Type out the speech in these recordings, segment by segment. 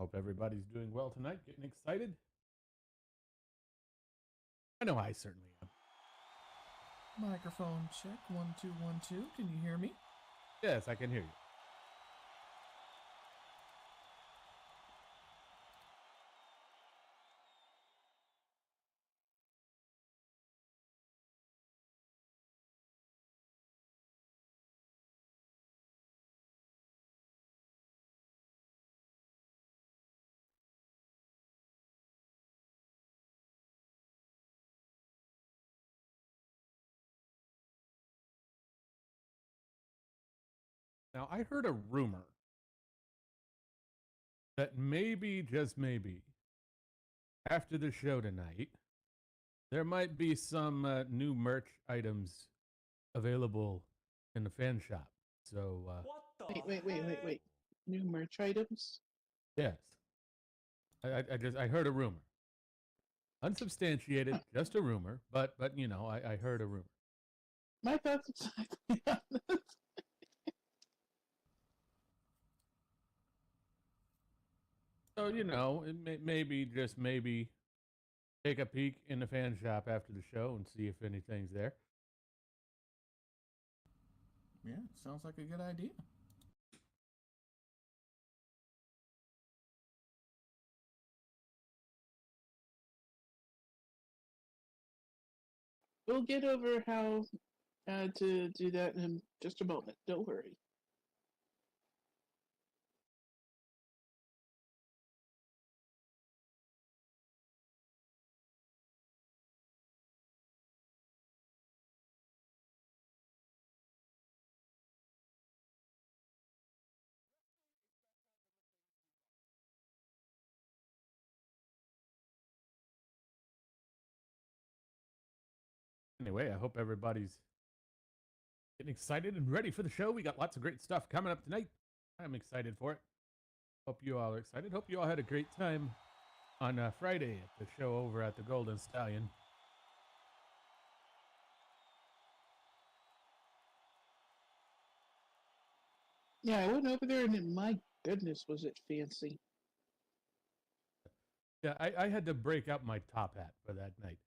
Hope everybody's doing well tonight, getting excited. I know I certainly am. Microphone check, 1 2 1 2. Can you hear me? Yes, I can hear you. Now, I heard a rumor that maybe, just maybe, after the show tonight, there might be some new merch items available in the fan shop. So, Wait. New merch items? yes, I heard a rumor, unsubstantiated, just a rumor, but you know, I heard a rumor. My thoughts exactly on this. So, you know, maybe, just maybe, take a peek in the fan shop after the show and see if anything's there. Yeah, sounds like a good idea. We'll get over how to do that in just a moment. Don't worry. Anyway, I hope everybody's getting excited and ready for the show. We got lots of great stuff coming up tonight. I'm excited for it. Hope you all are excited. Hope you all had a great time on Friday at the show over at the Golden Stallion. Yeah, I went over there and my goodness, was it fancy. Yeah, I had to break out my top hat for that night.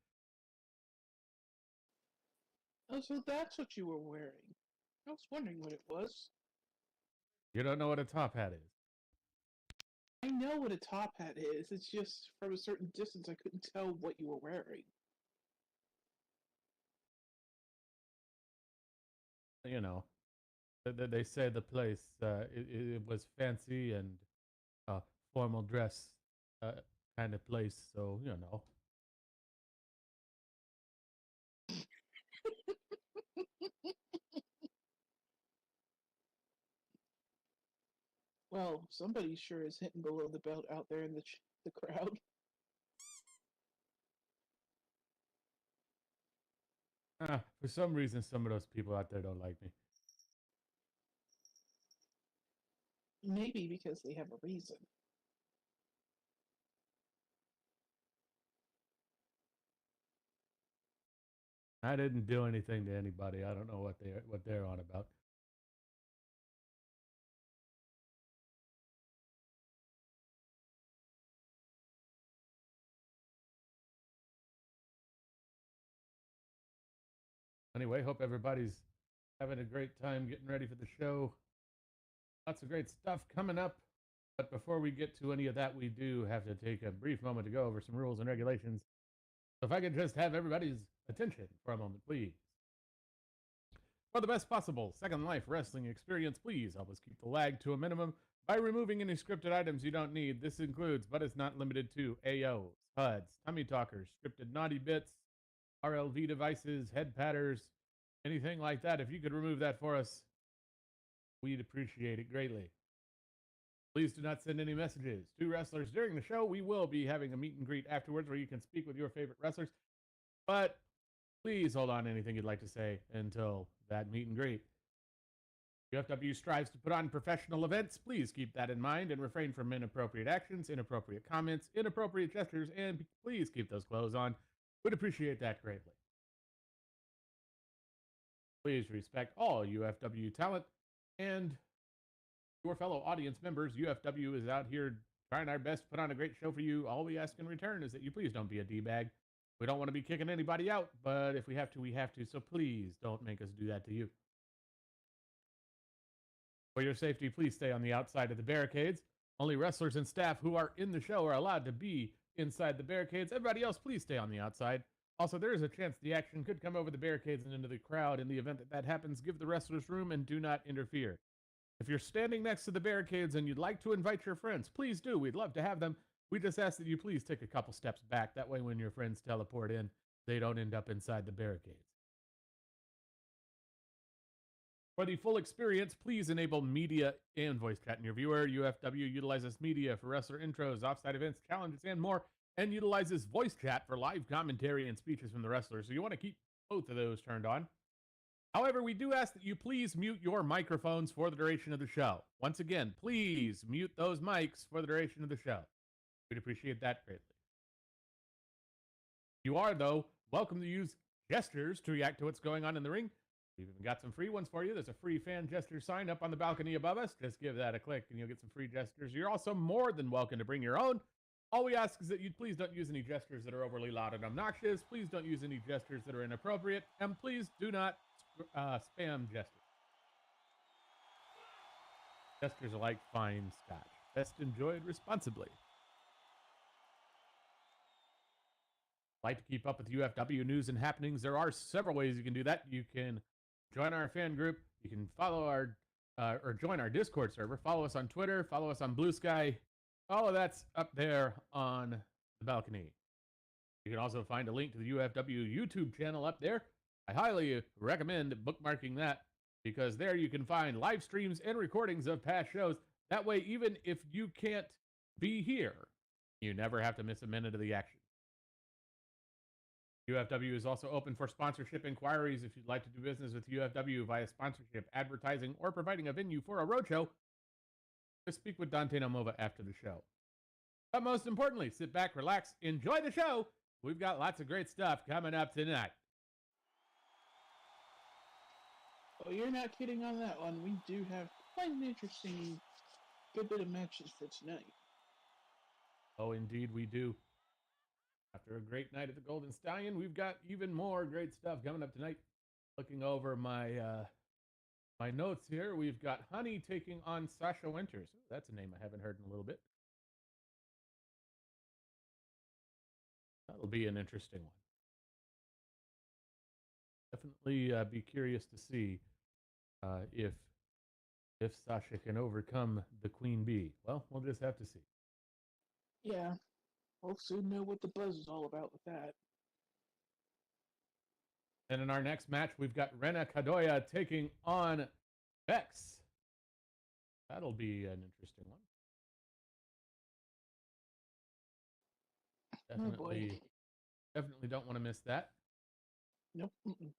Oh, so that's what you were wearing. I was wondering what it was. You don't know what a top hat is? I know what a top hat is. It's just from a certain distance I couldn't tell what you were wearing. You know, they say the place it was fancy and formal dress kind of place. So you know. Well, somebody sure is hitting below the belt out there in the crowd. For some reason, some of those people out there don't like me. Maybe because they have a reason. I didn't do anything to anybody. I don't know what they're on about. Anyway, hope everybody's having a great time getting ready for the show. Lots of great stuff coming up. But before we get to any of that, we do have to take a brief moment to go over some rules and regulations. So if I could just have everybody's attention for a moment, please. For the best possible Second Life wrestling experience, please help us keep the lag to a minimum by removing any scripted items you don't need. This includes, but is not limited to, AOs, HUDs, tummy talkers, scripted naughty bits, RLV devices, head patters, anything like that. If you could remove that for us, we'd appreciate it greatly. Please do not send any messages to wrestlers during the show. We will be having a meet and greet afterwards where you can speak with your favorite wrestlers. But please hold on to anything you'd like to say until that meet and greet. UFW strives to put on professional events. Please keep that in mind and refrain from inappropriate actions, inappropriate comments, inappropriate gestures, and please keep those clothes on. We'd appreciate that greatly. Please respect all UFW talent and your fellow audience members. UFW is out here trying our best to put on a great show for you. All we ask in return is that you please don't be a D-bag. We don't want to be kicking anybody out, but if we have to, we have to. So please don't make us do that to you. For your safety, please stay on the outside of the barricades. Only wrestlers and staff who are in the show are allowed to be inside the barricades. Everybody else, please stay on the outside. Also, there is a chance the action could come over the barricades and into the crowd. In the event that that happens, give the wrestlers room and do not interfere. If you're standing next to the barricades and you'd like to invite your friends, please do. We'd love to have them. We just ask that you please take a couple steps back. That way, when your friends teleport in, they don't end up inside the barricades. For the full experience, please enable media and voice chat in your viewer. UFW utilizes media for wrestler intros, offsite events, challenges, and more, and utilizes voice chat for live commentary and speeches from the wrestlers. So you want to keep both of those turned on. However, we do ask that you please mute your microphones for the duration of the show. Once again, please mute those mics for the duration of the show. We'd appreciate that greatly. You are, though, welcome to use gestures to react to what's going on in the ring. We've even got some free ones for you. There's a free fan gesture sign up on the balcony above us. Just give that a click and you'll get some free gestures. You're also more than welcome to bring your own. All we ask is that you please don't use any gestures that are overly loud and obnoxious. Please don't use any gestures that are inappropriate. And please do not spam gestures. Gestures are like fine scotch. Best enjoyed responsibly. Like to keep up with UFW news and happenings, there are several ways you can do that. You can join our fan group. You can follow our or join our Discord server. Follow us on Twitter. Follow us on Blue Sky. All of that's up there on the balcony. You can also find a link to the UFW YouTube channel up there. I highly recommend bookmarking that because there you can find live streams and recordings of past shows. That way, even if you can't be here, you never have to miss a minute of the action. UFW is also open for sponsorship inquiries. If you'd like to do business with UFW via sponsorship, advertising, or providing a venue for a roadshow, just speak with Dante Nomova after the show. But most importantly, sit back, relax, enjoy the show. We've got lots of great stuff coming up tonight. Oh, you're not kidding on that one. We do have quite an interesting good bit of matches for tonight. Oh, indeed we do. After a great night at the Golden Stallion, we've got even more great stuff coming up tonight. Looking over my my notes here, we've got Honey taking on Sasha Winters. Ooh, that's a name I haven't heard in a little bit. That'll be an interesting one. Definitely be curious to see if Sasha can overcome the Queen Bee. Well, we'll just have to see. Yeah, we'll soon know what the buzz is all about with that. And in our next match, we've got Rena Kadoya taking on Bex. That'll be an interesting one. Definitely, definitely don't want to miss that. Nope. Mm-mm.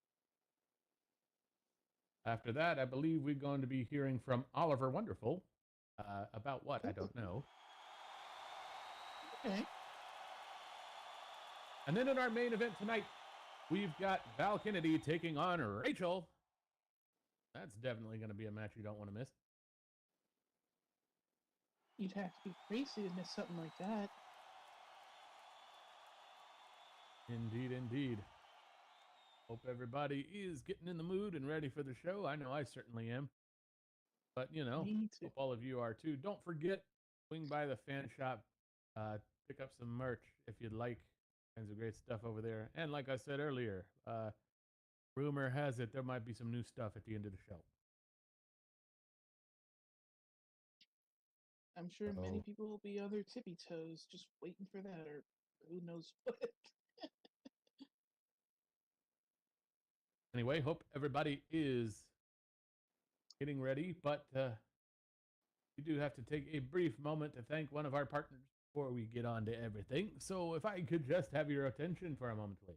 After that, I believe we're going to be hearing from Oliver Wonderful. About what? I don't know. Okay. And then in our main event tonight, we've got Val Kennedy taking on Rachel. That's definitely going to be a match you don't want to miss. You'd have to be crazy to miss something like that. Indeed, indeed. Hope everybody is getting in the mood and ready for the show. I know I certainly am. But, you know, hope all of you are too. Don't forget, swing by the fan shop. Pick up some merch if you'd like. Kinds of great stuff over there. And like I said earlier, rumor has it there might be some new stuff at the end of the show. I'm sure many people will be on their tippy toes just waiting for that, or who knows what. Anyway, hope everybody is getting ready, but we do have to take a brief moment to thank one of our partners before we get on to everything. So if I could just have your attention for a moment, please.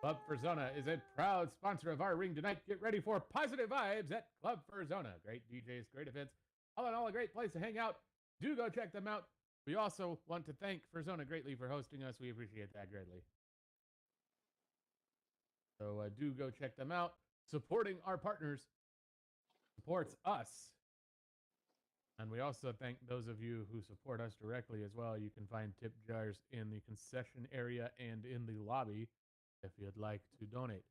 Club Furzona is a proud sponsor of our ring tonight. Get ready for positive vibes at Club Furzona. Great DJs, great events. All in all, a great place to hang out. Do go check them out. We also want to thank Furzona greatly for hosting us. We appreciate that greatly. So do go check them out. Supporting our partners supports us. And we also thank those of you who support us directly as well. You can find tip jars in the concession area and in the lobby if you'd like to donate.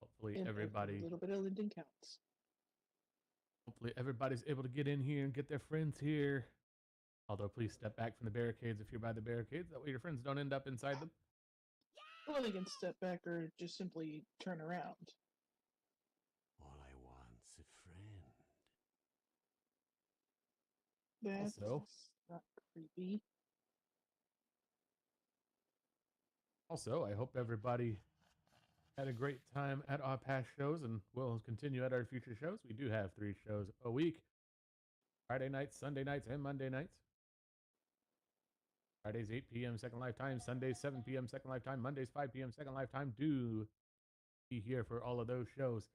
Hopefully And everybody, a little bit of Linden counts. hopefully everybody's able to get in here and get their friends here. Although please step back from the barricades if you're by the barricades. That way your friends don't end up inside them. Or they can step back or just simply turn around. All I want's a friend. That's Also- not creepy. Also, I hope everybody had a great time at our past shows and will continue at our future shows. We do have 3 shows a week. Friday nights, Sunday nights, and Monday nights. Fridays 8 p.m. Second Lifetime, Sundays 7 p.m. Second Lifetime, Mondays 5 p.m. Second Lifetime. Do be here for all of those shows.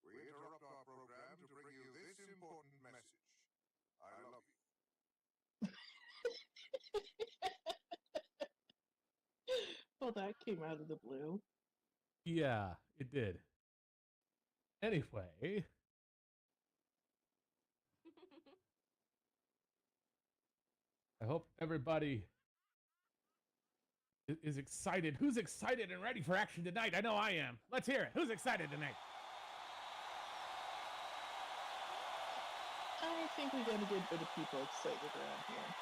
We interrupt our program to bring you this important message. I love you. Well, that came out of the blue. Yeah, it did. Anyway, I hope everybody is excited. Who's excited and ready for action tonight? I know I am. Let's hear it. Who's excited tonight? I think we got a good bit of people excited around here.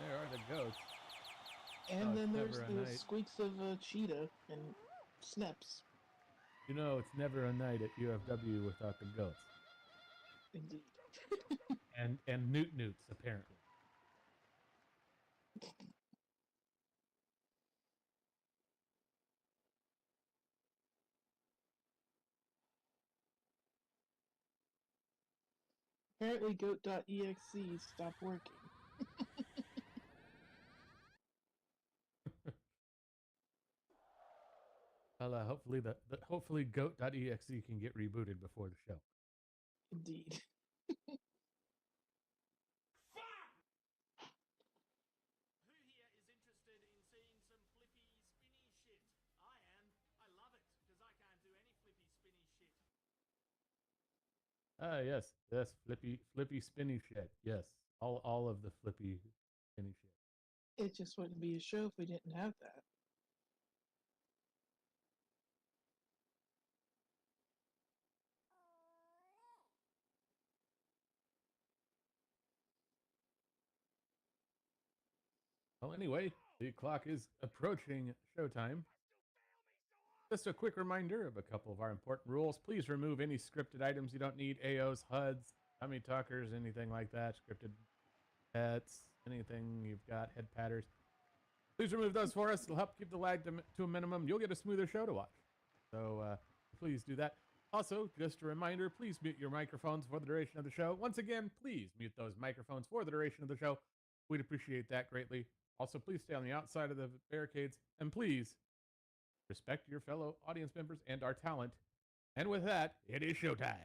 There are the goats. And Oh, then it's there's never a the night. squeaks of a cheetah and snips. You know, it's never a night at UFW without the goats. Indeed. And newts, apparently. Apparently goat.exe stopped working. Well, hopefully goat.exe can get rebooted before the show. Indeed. Who here is interested in seeing some flippy, spinny shit? I am. I love it, because I can't do any flippy, spinny shit. Ah, yes, flippy, spinny shit. Yes, all of the flippy, spinny shit. It just wouldn't be a show if we didn't have that. Well, anyway, the clock is approaching showtime. Just a quick reminder of a couple of our important rules. Please remove any scripted items you don't need. AOs, HUDs, tummy tuckers, anything like that. Scripted pets, anything you've got, head patters. Please remove those for us. It'll help keep the lag to a minimum. You'll get a smoother show to watch. So please do that. Also, just a reminder, please mute your microphones for the duration of the show. Once again, please mute those microphones for the duration of the show. We'd appreciate that greatly. Also, please stay on the outside of the barricades. And please respect your fellow audience members and our talent. And with that, it is showtime.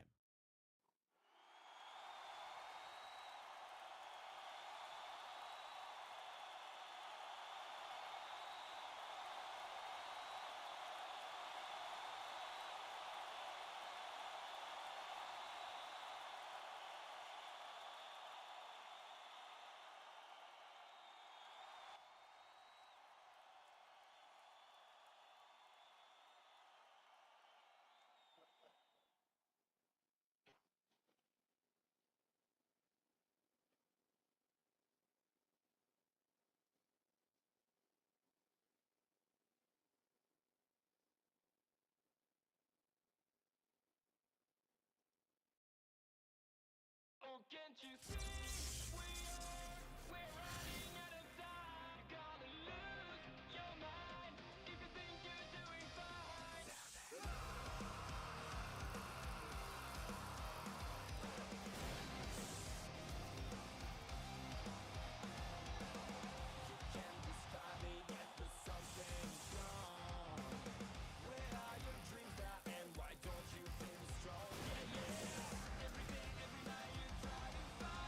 Oh, can't you see we're running out of time? You gotta lose your mind if you think you're doing fine. You can't describe me yet, but something's wrong. Where are your dreams now, and why don't you feel strong? Yeah, yeah. Every day, every night you try to fight.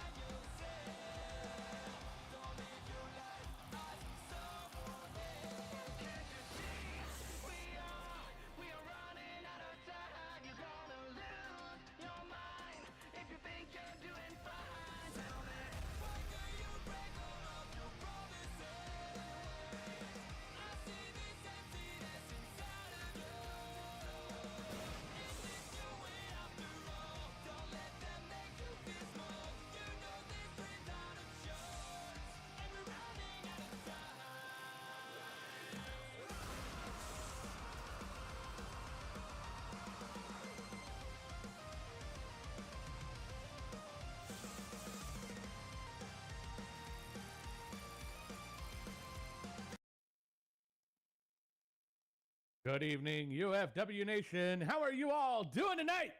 Good evening, UFW Nation. How are you all doing tonight?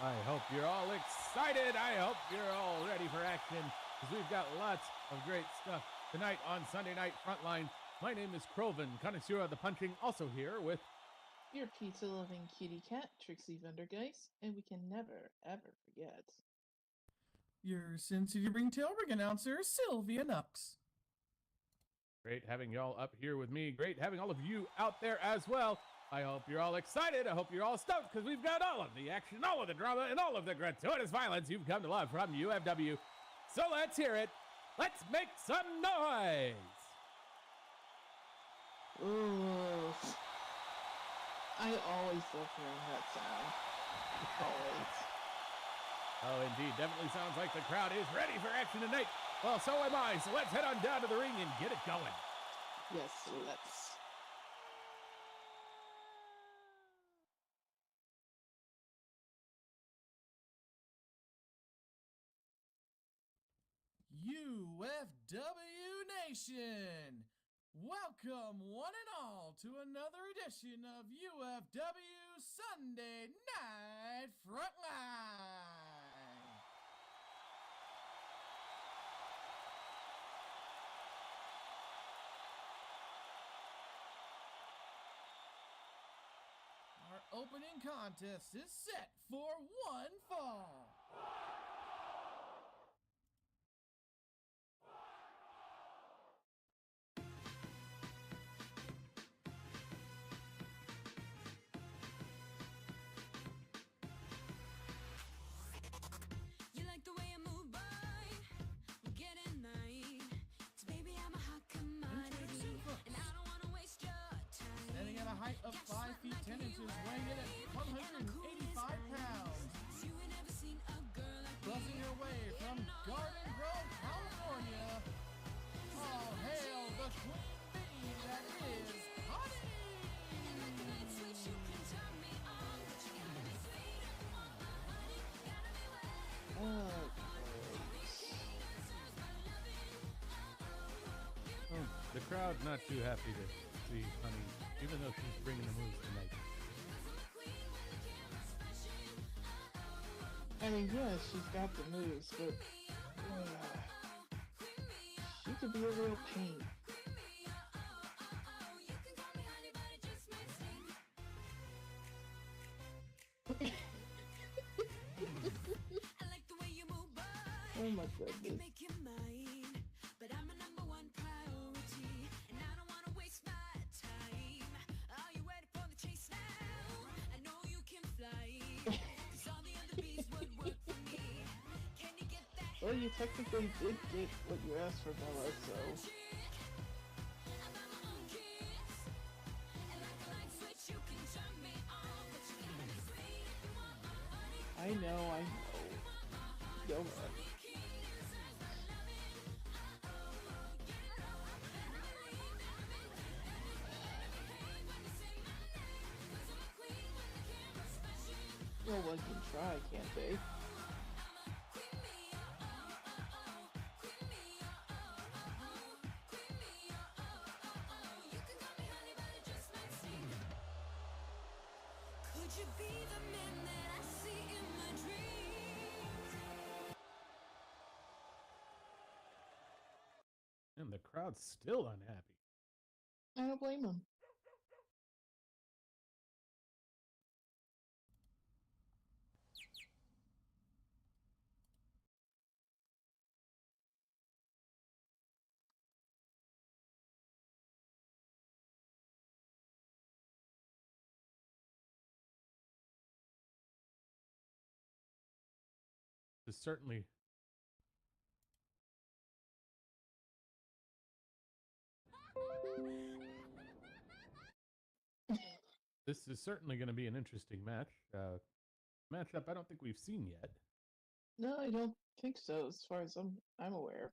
I hope you're all excited. I hope you're all ready for action because we've got lots of great stuff tonight on Sunday Night Frontline. My name is Croven, connoisseur of the punching, also here with Your pizza-loving kitty cat, Trixie Vandergeist, and we can never, ever forget. Your Sin City Ringtail ring announcer, Sylvia Nux. great having y'all up here with me. Great having all of you out there as well. I hope you're all excited. I hope you're all stoked because we've got all of the action, all of the drama, and all of the gratuitous violence you've come to love from UFW. So let's hear it. Let's make some noise. Ooh. I always love hearing that sound. Always. Oh, indeed. Definitely sounds like the crowd is ready for action tonight. Well, so am I. So let's head on down to the ring and get it going. Yes, let's. UFW Nation! Welcome, one and all, to another edition of UFW Sunday Night Frontline! Our opening contest is set for one fall. You like the way I move, boy? Well, get in line. 'Cause baby, I'm a hot commodity, and I don't wanna waste your time. Standing at a height of 5 feet 10 inches, weighing in at 185 pounds. You ain't never seen a girl like me. Buzzing her way from Garden Grove, California. All hail the queen bee that is Honey! Like sweet, you can turn me on, but you gotta be sweet if you want my honey. Gotta be wet. Oh, Oh, the crowd's not too happy to see Honey, even though she's bringing the moves tonight. I mean, yeah, she's got the moves, but she could be a real pain. I like the way you move, boy. Oh my I can goodness. make you mine, but I'm a number one priority, and I don't wanna waste my time. Are you ready for the chase now? I know you can fly, 'cause all the other bees would work for me. Can you get that? Well, you technically did get what you asked for, Bella, so. I buy my own kiss, and like a light switch, you can turn me on, but you gotta be sweet if you want my honey. I know. Go ahead. Well, one can try, can't they? Could you be the man that I see in my dreams? And the crowd's still unhappy. I don't blame them. This is certainly this is certainly going to be an interesting match. Matchup I don't think we've seen yet. No, I don't think so, as far as I'm aware.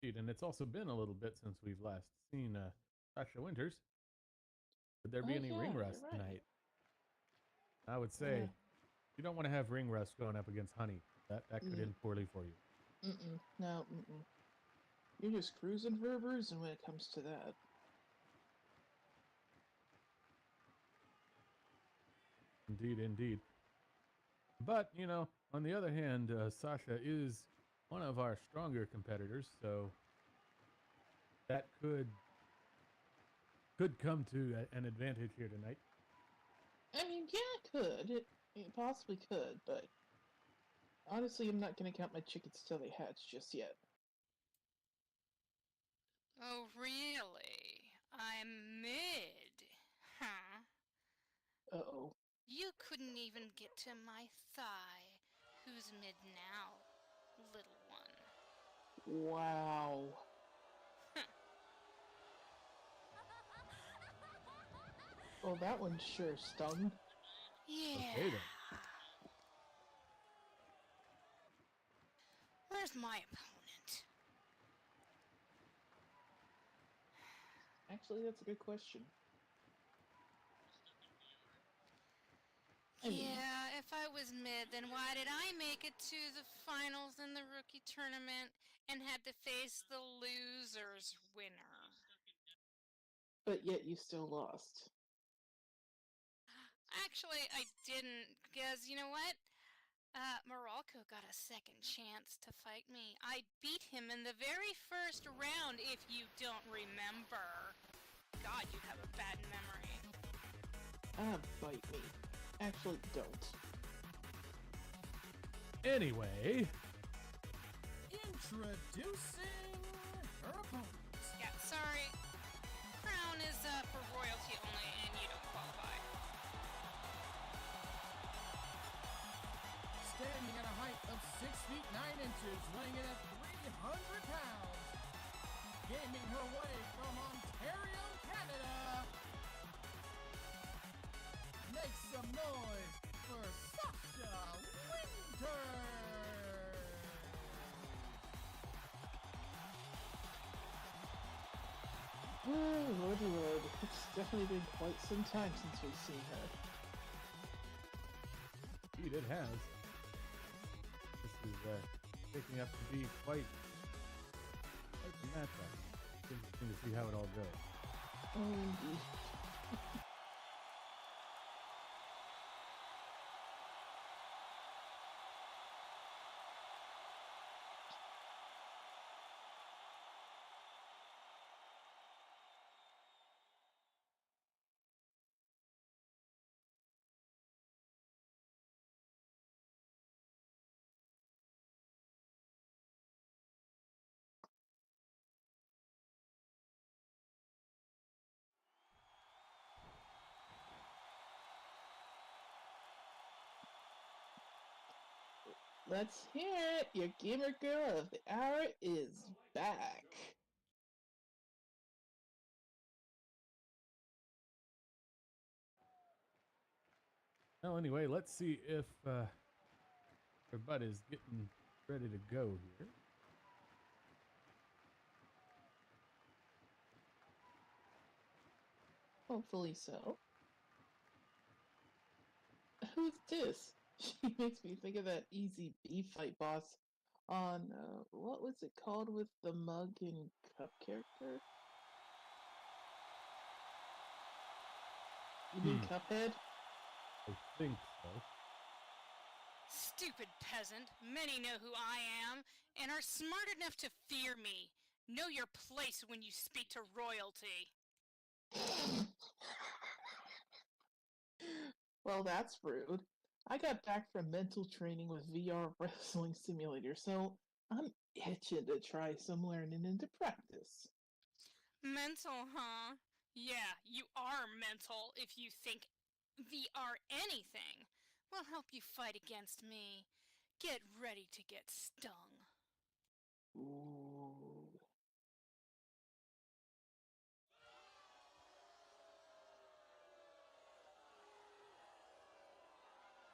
And it's also been a little bit since we've last seen Sasha Winters. Would there be Oh, any yeah, ring you're rust right. tonight? I would say Yeah. you don't want to have ring rust going up against honey. That could Mm. end poorly for you. No, You're just cruising for a bruising when it comes to that. Indeed, indeed. But, on the other hand, Sasha is one of our stronger competitors, so that could come to an advantage here tonight. I mean, yeah, it could. It possibly could, but honestly, I'm not going to count my chickens till they hatch just yet. Oh, really? I'm mid. Huh? Uh-oh. You couldn't even get to my thigh. Who's mid now, little one? Wow. Well, that one sure stung. Yeah. Okay, then. Where's my opponent? Actually, that's a good question. I mean, Yeah, if I was mid, then why did I make it to the finals in the rookie tournament and had to face the loser's winner? but yet you still lost. Actually, I didn't, because you know what? Morocco got a second chance to fight me. I beat him in the very first round, if you don't remember. God, you have a bad memory. Bite me. Actually, don't. Anyway, Introducing her opponent. Yeah, sorry. Crown is for royalty only, and you don't qualify. Standing at a height of 6 feet 9 inches, weighing in at 300 pounds. Gaming her way from Ontario, Canada. Make some noise for Sasha Winter. Oh, lordy lord. It's definitely been quite some time since we've seen her. indeed it has. This is picking up to be quite a matchup. It's interesting to see how it all goes. Oh, indeed. Let's hear it! Your gamer girl of the hour is back! Well, anyway, let's see if everybody's getting ready to go here. Hopefully so. Who's this? She makes me think of that Easy B fight boss on, what was it called with the mug and cup character? You mean Cuphead? I think so. Stupid peasant. Many know who I am and are smart enough to fear me. Know your place when you speak to royalty. Well, that's rude. I got back from mental training with VR Wrestling Simulator, so I'm itching to try some learning into practice. Mental, huh? Yeah, you are mental if you think VR anything will help you fight against me. Get ready to get stung. Ooh.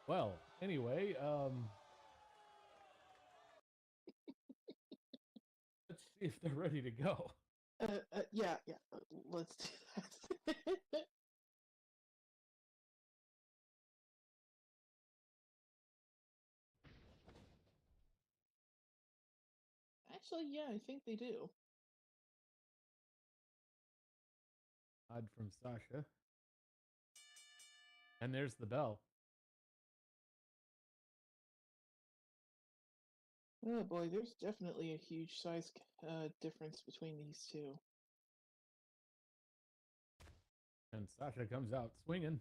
Well, anyway, let's see if they're ready to go. Yeah, let's do that. Actually, yeah, I think they do. Odd from Sasha. And there's the bell. Oh boy, there's definitely a huge size difference between these two. And Sasha comes out swinging.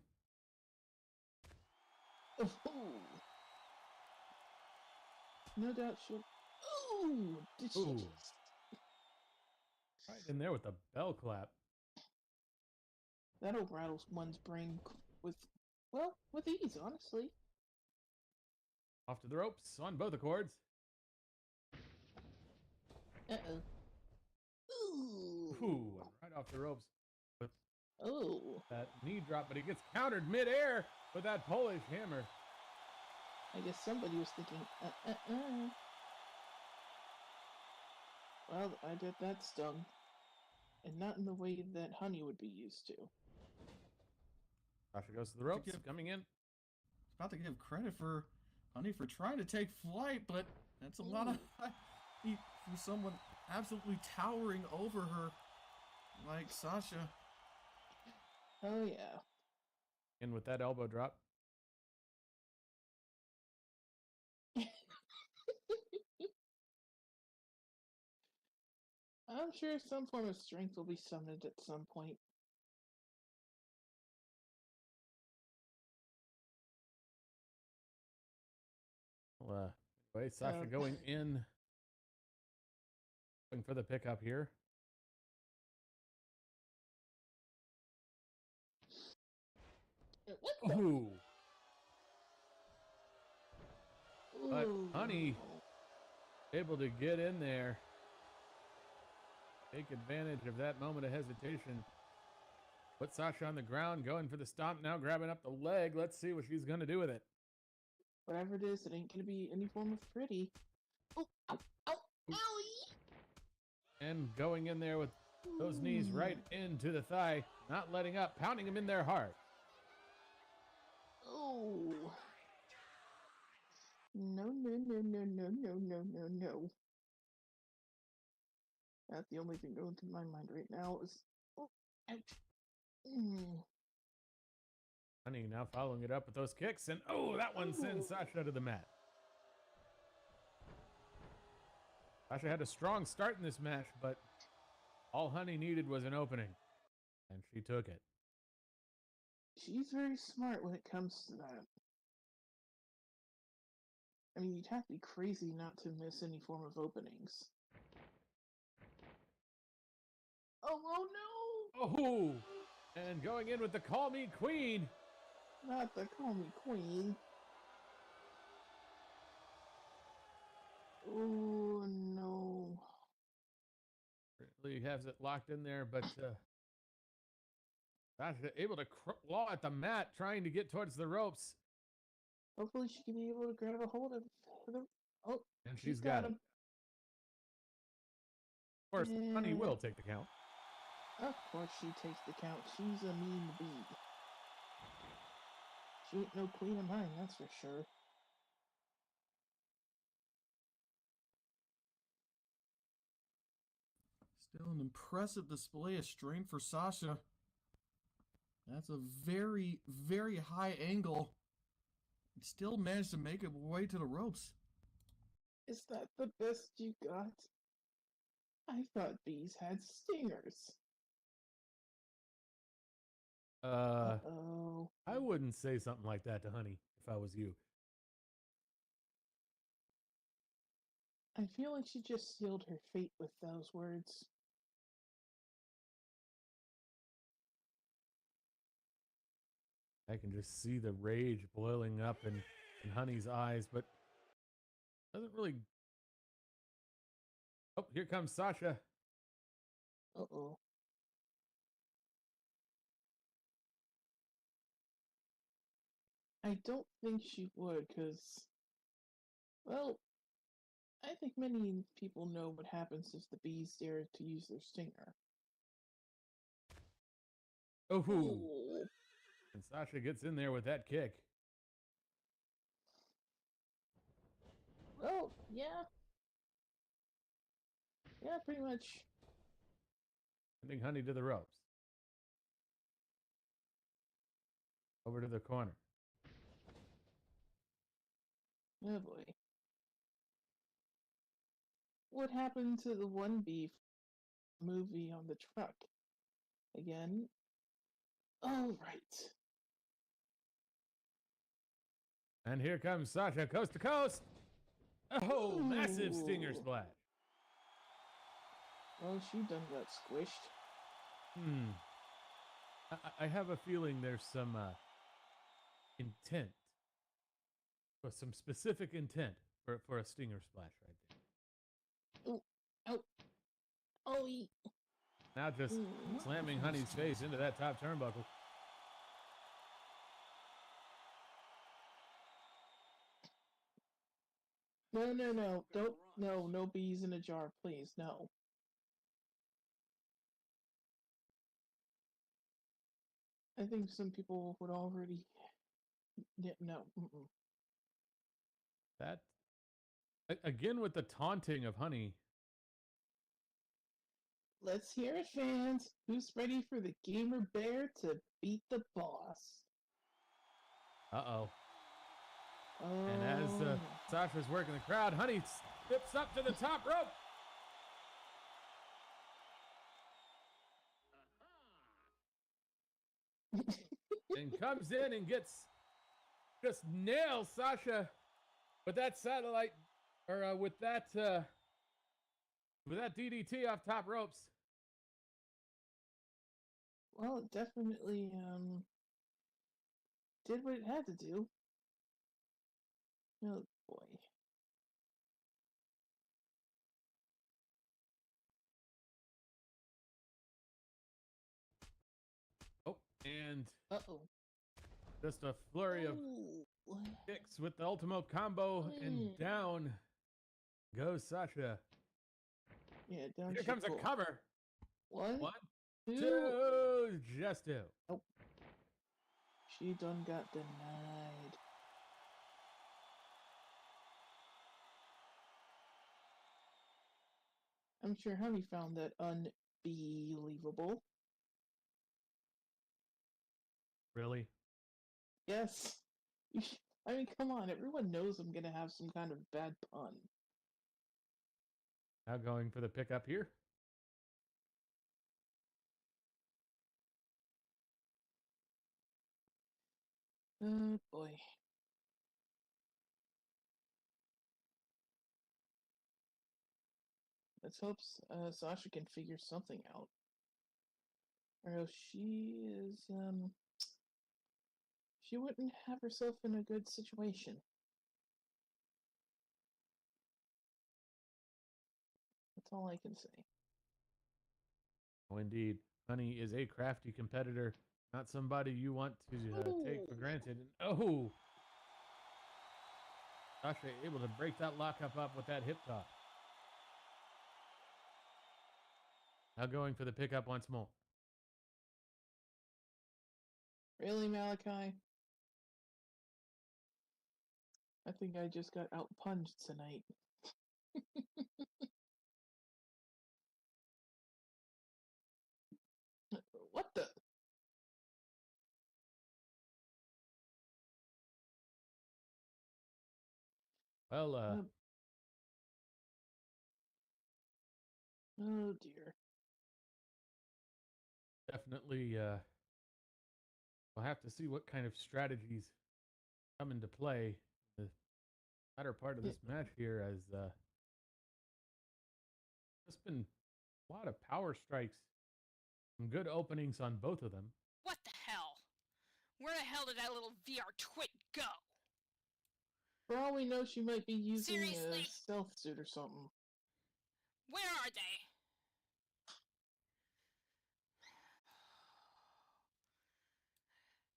Oh, no doubt she'll. Oh, did she Ooh. just? Right in there with the bell clap. That'll rattle one's brain with, well, with ease, honestly. Off to the ropes on both accords. Uh-oh. Ooh. Ooh, and right off the ropes with Oh. that knee drop, but he gets countered midair with that Polish hammer. I guess somebody was thinking, Well, I bet that stung. And not in the way that Honey would be used to. Sasha goes to the ropes, coming in. About to give credit for Honey for trying to take flight, but that's a lot of for someone absolutely towering over her like Sasha. Oh, yeah. In with that elbow drop. I'm sure some form of strength will be summoned at some point. Well, anyway, Sasha going in. Going for the pickup here. Ooh. But Honey able to get in there. Take advantage of that moment of hesitation. Put Sasha on the ground, going for the stomp now, grabbing up the leg. Let's see what she's going to do with it. Whatever it is, it ain't going to be any form of pretty. Oh, ow, ow, owie! And going in there with those knees right into the thigh, not letting up, pounding him in there hard. Oh. No, no, no, no, no, no, no, no, no. That's the only thing going through my mind right now is... Oh, ouch. Honey now following it up with those kicks, and oh, that one sends Sasha to the mat. Sasha had a strong start in this match, but all Honey needed was an opening, and she took it. She's very smart when it comes to that. I mean, you'd have to be crazy not to miss any form of openings. Oh no! Oh, and going in with the Call Me Queen. Not the Call Me Queen. Oh no. Really has it locked in there, but Sasha able to claw at the mat, trying to get towards the ropes. Hopefully she can be able to grab a hold of the... Oh, And she's got it. Of course, Honey will take the count. Of course she takes the count. She's a mean bee. She ain't no queen of mine, that's for sure. Still an impressive display of strength for Sasha. That's a very, very high angle. Still managed to make it way to the ropes. Is that the best you got? I thought bees had stingers. Uh-oh. I wouldn't say something like that to Honey if I was you. I feel like she just sealed her fate with those words. I can just see the rage boiling up in Honey's eyes, but doesn't really... Oh, here comes Sasha. Uh-oh. I don't think she would, because, well, I think many people know what happens if the bees dare to use their stinger. Oh, Oh. And Sasha gets in there with that kick. Well, yeah. Yeah, pretty much. Sending Honey to the ropes. Over to the corner. Oh boy. What happened to the One Beef movie on the truck? Again? Oh, right. And here comes Sasha coast to coast. Oh, massive stinger Ooh. splash. Oh, she done got squished. I have a feeling there's some intent, or some specific intent for a stinger splash right there. Ooh. Oh. Oh, ye- Now just Ooh. slamming Honey's face into that top turnbuckle. No, no, no. Don't. No, no bees in a jar, please. No. I think some people would already. Yeah, no. Mm-mm. That again with the taunting of Honey. Let's hear it, fans. Who's ready for the gamer bear to beat the boss? Uh-oh. Oh. And as Sasha's working the crowd, Honey steps up to the top rope. And comes in and just nails Sasha with that satellite, or with that DDT off top ropes. Well, it definitely did what it had to do. Oh boy. Oh, and Uh-oh. just a flurry of Ooh. kicks with the Ultimo combo, and down goes Sasha. Yeah, down Here she comes a goes. cover. One, One, two. two, just two. Nope. She done got denied. I'm sure Honey found that unbelievable. Really? Yes. I mean, come on. Everyone knows I'm gonna have some kind of bad pun. Now going for the pickup here. Oh boy. Let's hope Sasha can figure something out. Or else she wouldn't have herself in a good situation. That's all I can say. Oh, indeed. Honey is a crafty competitor, not somebody you want to take for granted. And, oh! Sasha able to break that lockup up with that hip toss. Now going for the pickup once more. Really, Malachi? I think I just got outpunched tonight. What the? Well, Oh dear. definitely we'll have to see what kind of strategies come into play in the latter part of this match here, as there's been a lot of power strikes, some good openings on both of them. What the hell? Where the hell did that little VR twit go? For all we know, she might be using Seriously? a stealth suit or something. Where are they?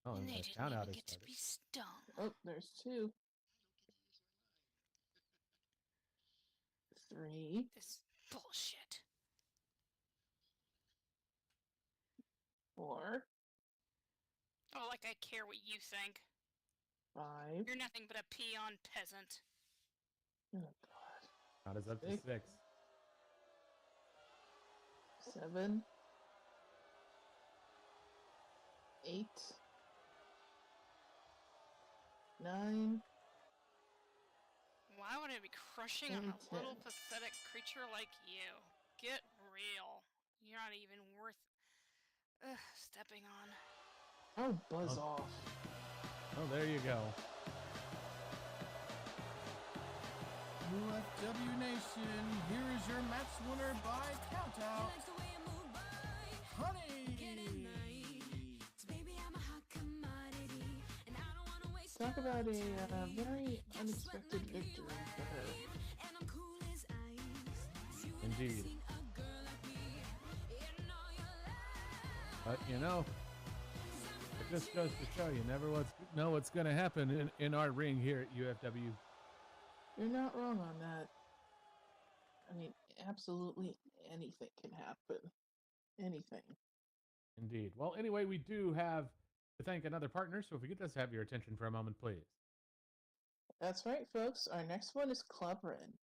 Oh, And and they the didn't count out even is get to started. be stung. Oh, there's two. Three. This bullshit. Four. Oh, like I care what you think. Five. You're nothing but a peon peasant. Oh god. Count is up to Six. 6. 7, 8, 9, Why would I be crushing on And a little 10. pathetic creature like you? Get real. You're not even worth stepping on. Oh, buzz Oh. off. Oh, there you go. UFW Nation, here is your match winner by countout, He likes the way I move by. Honey. Get in line. So baby, I'm a hot commodity, and I don't wanna waste Talk your about a time. very Got you sweat unexpected like victory for her. heat, and I'm cool as ice. You ain't never Indeed. seen a girl like me in all your life. But you know, it just goes to show you never know what's going to happen in our ring here at UFW. You're not wrong on that. I mean, absolutely anything can happen. Anything. Indeed. Well, anyway, we do have to thank another partner, so if we could just have your attention for a moment, please. That's right, folks. Our next one is Club Ren.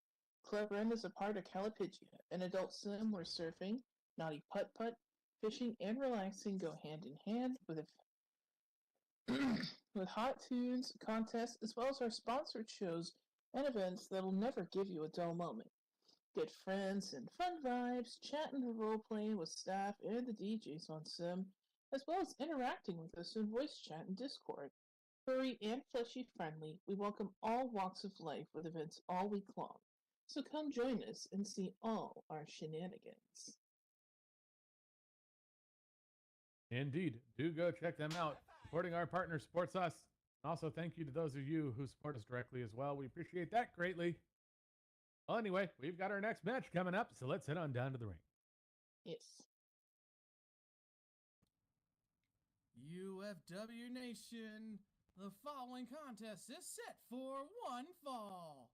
Club Ren is a part of Calipigia, an adult sim where surfing, naughty putt-putt, fishing, and relaxing go hand in hand with with hot tunes, contests, as well as our sponsored shows and events that'll never give you a dull moment. Get friends and fun vibes, chatting and role-playing with staff and the DJs on Sim, as well as interacting with us in voice chat and Discord. Furry and fleshy friendly, we welcome all walks of life with events all week long. So come join us and see all our shenanigans. Indeed. Do go check them out. Supporting our partner supports us. And also, thank you to those of you who support us directly as well. We appreciate that greatly. Well, anyway, we've got our next match coming up, so let's head on down to the ring. Yes. UFW Nation, the following contest is set for one fall.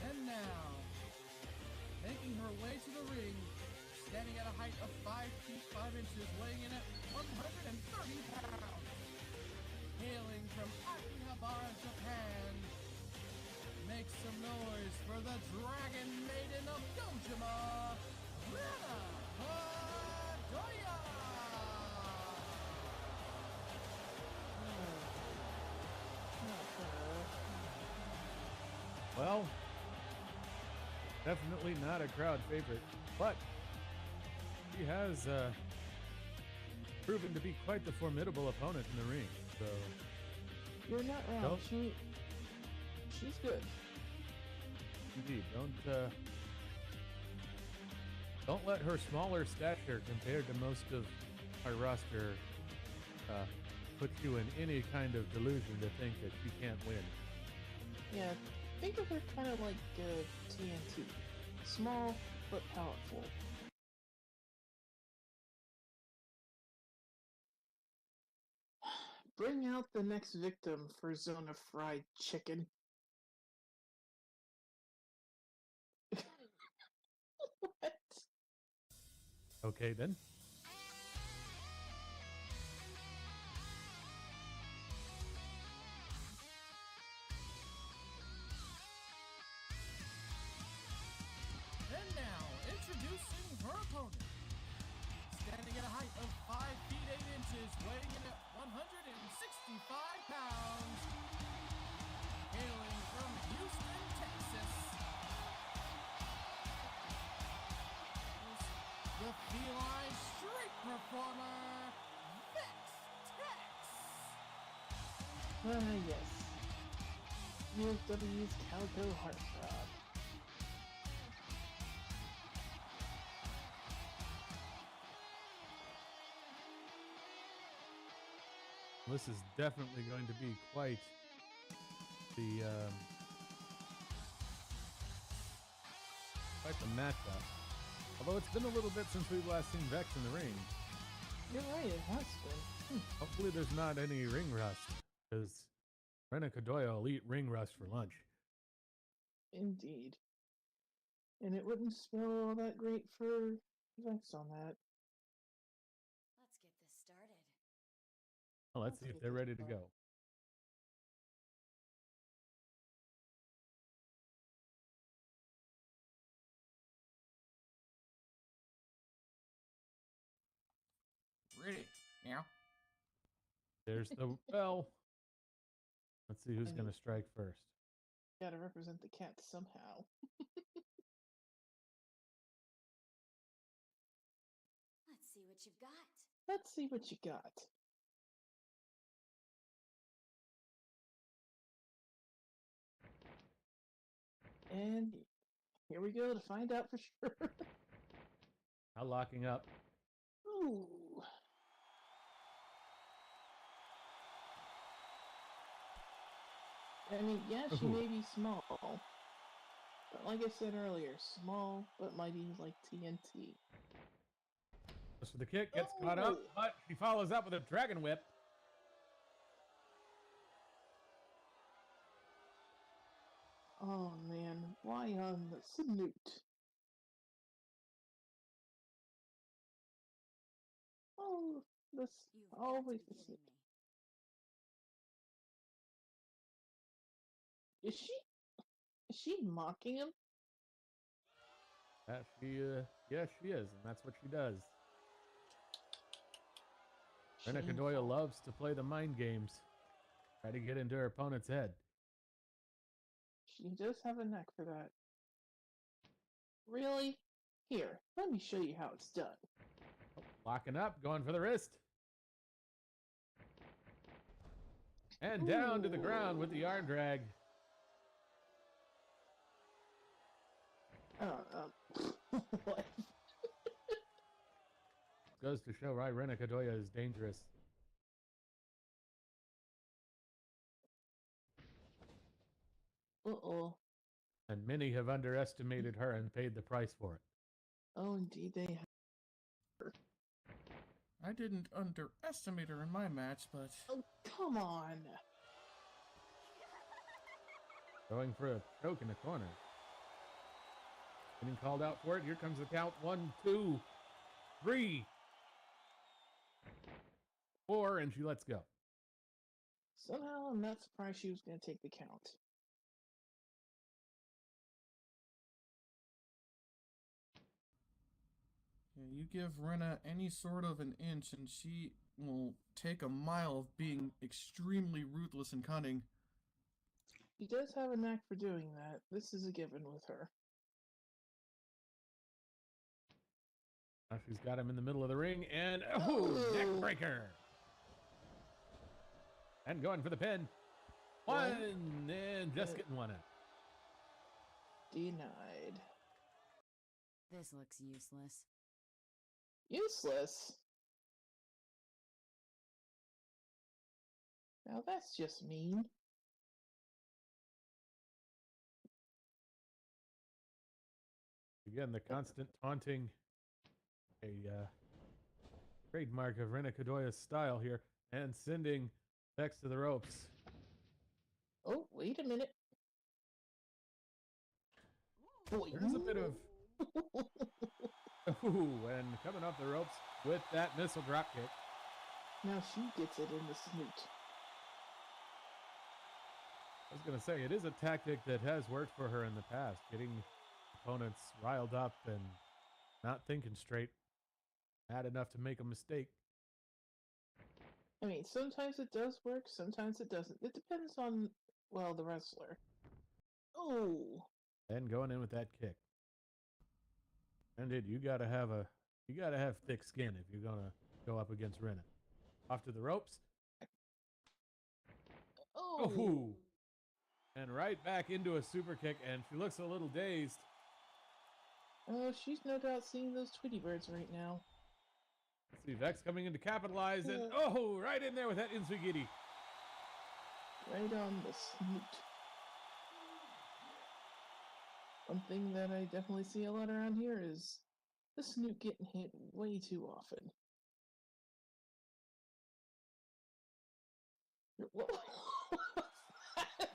And now, making her way to the ring, standing at a height of 5 feet 5 inches, weighing in at 130 pounds, hailing from Akihabara, Japan, make some noise for the Dragon Maiden of Gojima, Rana Kadoya! Well, definitely not a crowd favorite, but she has proven to be quite the formidable opponent in the ring. So You're not wrong. Nope. She's good. indeed, don't let her smaller stature compared to most of our roster put you in any kind of delusion to think that she can't win. Yeah, think of her kind of like TNT. Small, but powerful. Bring out the next victim for Zona Fried Chicken. What? Okay, then. And now, introducing her opponent. Standing at a height of 5 feet 8 inches, weighing in at 165 pounds, hailing from Houston, Texas, is the feline street performer, Vex Tex. Yes. UFW's Calico Heartthrob. This is definitely going to be quite the matchup. Although it's been a little bit since we've last seen Vex in the ring. You're right, it has been. Hopefully there's not any ring rust, because Rena Kadoya will eat ring rust for lunch. Indeed. And it wouldn't smell all that great for Vex on that. Let's get this started. Well, let's see if they're ready to go. Ready. Yeah. There's the bell. Let's see who's going to strike first. Gotta represent the cat somehow. Let's see what you've got. Let's see what you got. And here we go to find out for sure. Now locking up. Ooh. I mean, yeah, she may be small. But like I said earlier, small but mighty like TNT. So the kick gets caught up, but she follows up with a dragon whip. Oh man, why on the snoot? Oh, this You've always got the to be snoot. kidding me. Is she mocking him? Yes, she is, and that's what she does. Rena Shameful. Kadoya loves to play the mind games. Try to get into her opponent's head. She does have a knack for that. Really? Here, let me show you how it's done. Locking up, going for the wrist. And down to the ground with the arm drag. What? Goes to show why Rena Kadoya is dangerous. Uh-oh. And many have underestimated her and paid the price for it. Oh, indeed they have. I didn't underestimate her in my match, but Oh, come on. Going for a choke in the corner. Getting called out for it. Here comes the count. 1, 2, 3, 4, and she lets go. Somehow I'm not surprised she was going to take the count. yeah, you give Rena any sort of an inch and she will take a mile of being extremely ruthless and cunning. She does have a knack for doing that. This is a given with her. Now she's got him in the middle of the ring, and neck breaker. And going for the pin. One, and just getting one out. Denied. This looks useless. Useless? Now that's just mean. Again, the constant taunting, a trademark of Rena Kadoya's style here, and sending Vex to the ropes. Oh, wait a minute. Boy. There's a bit of and coming off the ropes with that missile drop kick. Now she gets it in the snoot. I was going to say, it is a tactic that has worked for her in the past, getting opponents riled up and not thinking straight, bad enough to make a mistake. I mean, sometimes it does work, sometimes it doesn't. It depends on, well, the wrestler. Oh. And going in with that kick. And dude, you gotta have thick skin if you're gonna go up against Rena. Off to the ropes. Oh. And right back into a super kick, and she looks a little dazed. Oh, she's no doubt seeing those Tweety birds right now. Let's see, Vex coming in to capitalize, and right in there with that Insugiri. Right on the snoot. One thing that I definitely see a lot around here is the snoot getting hit way too often. What was that?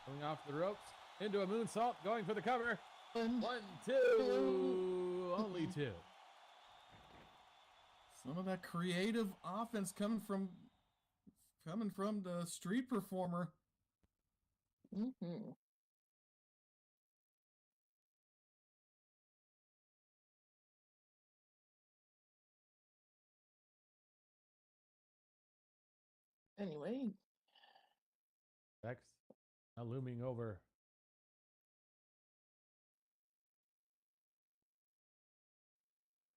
Going off the ropes into a moonsault, going for the cover. 1, 1, 2, only 2. Some of that creative offense coming from the street performer. Mm-hmm. Anyway, Vex now looming over.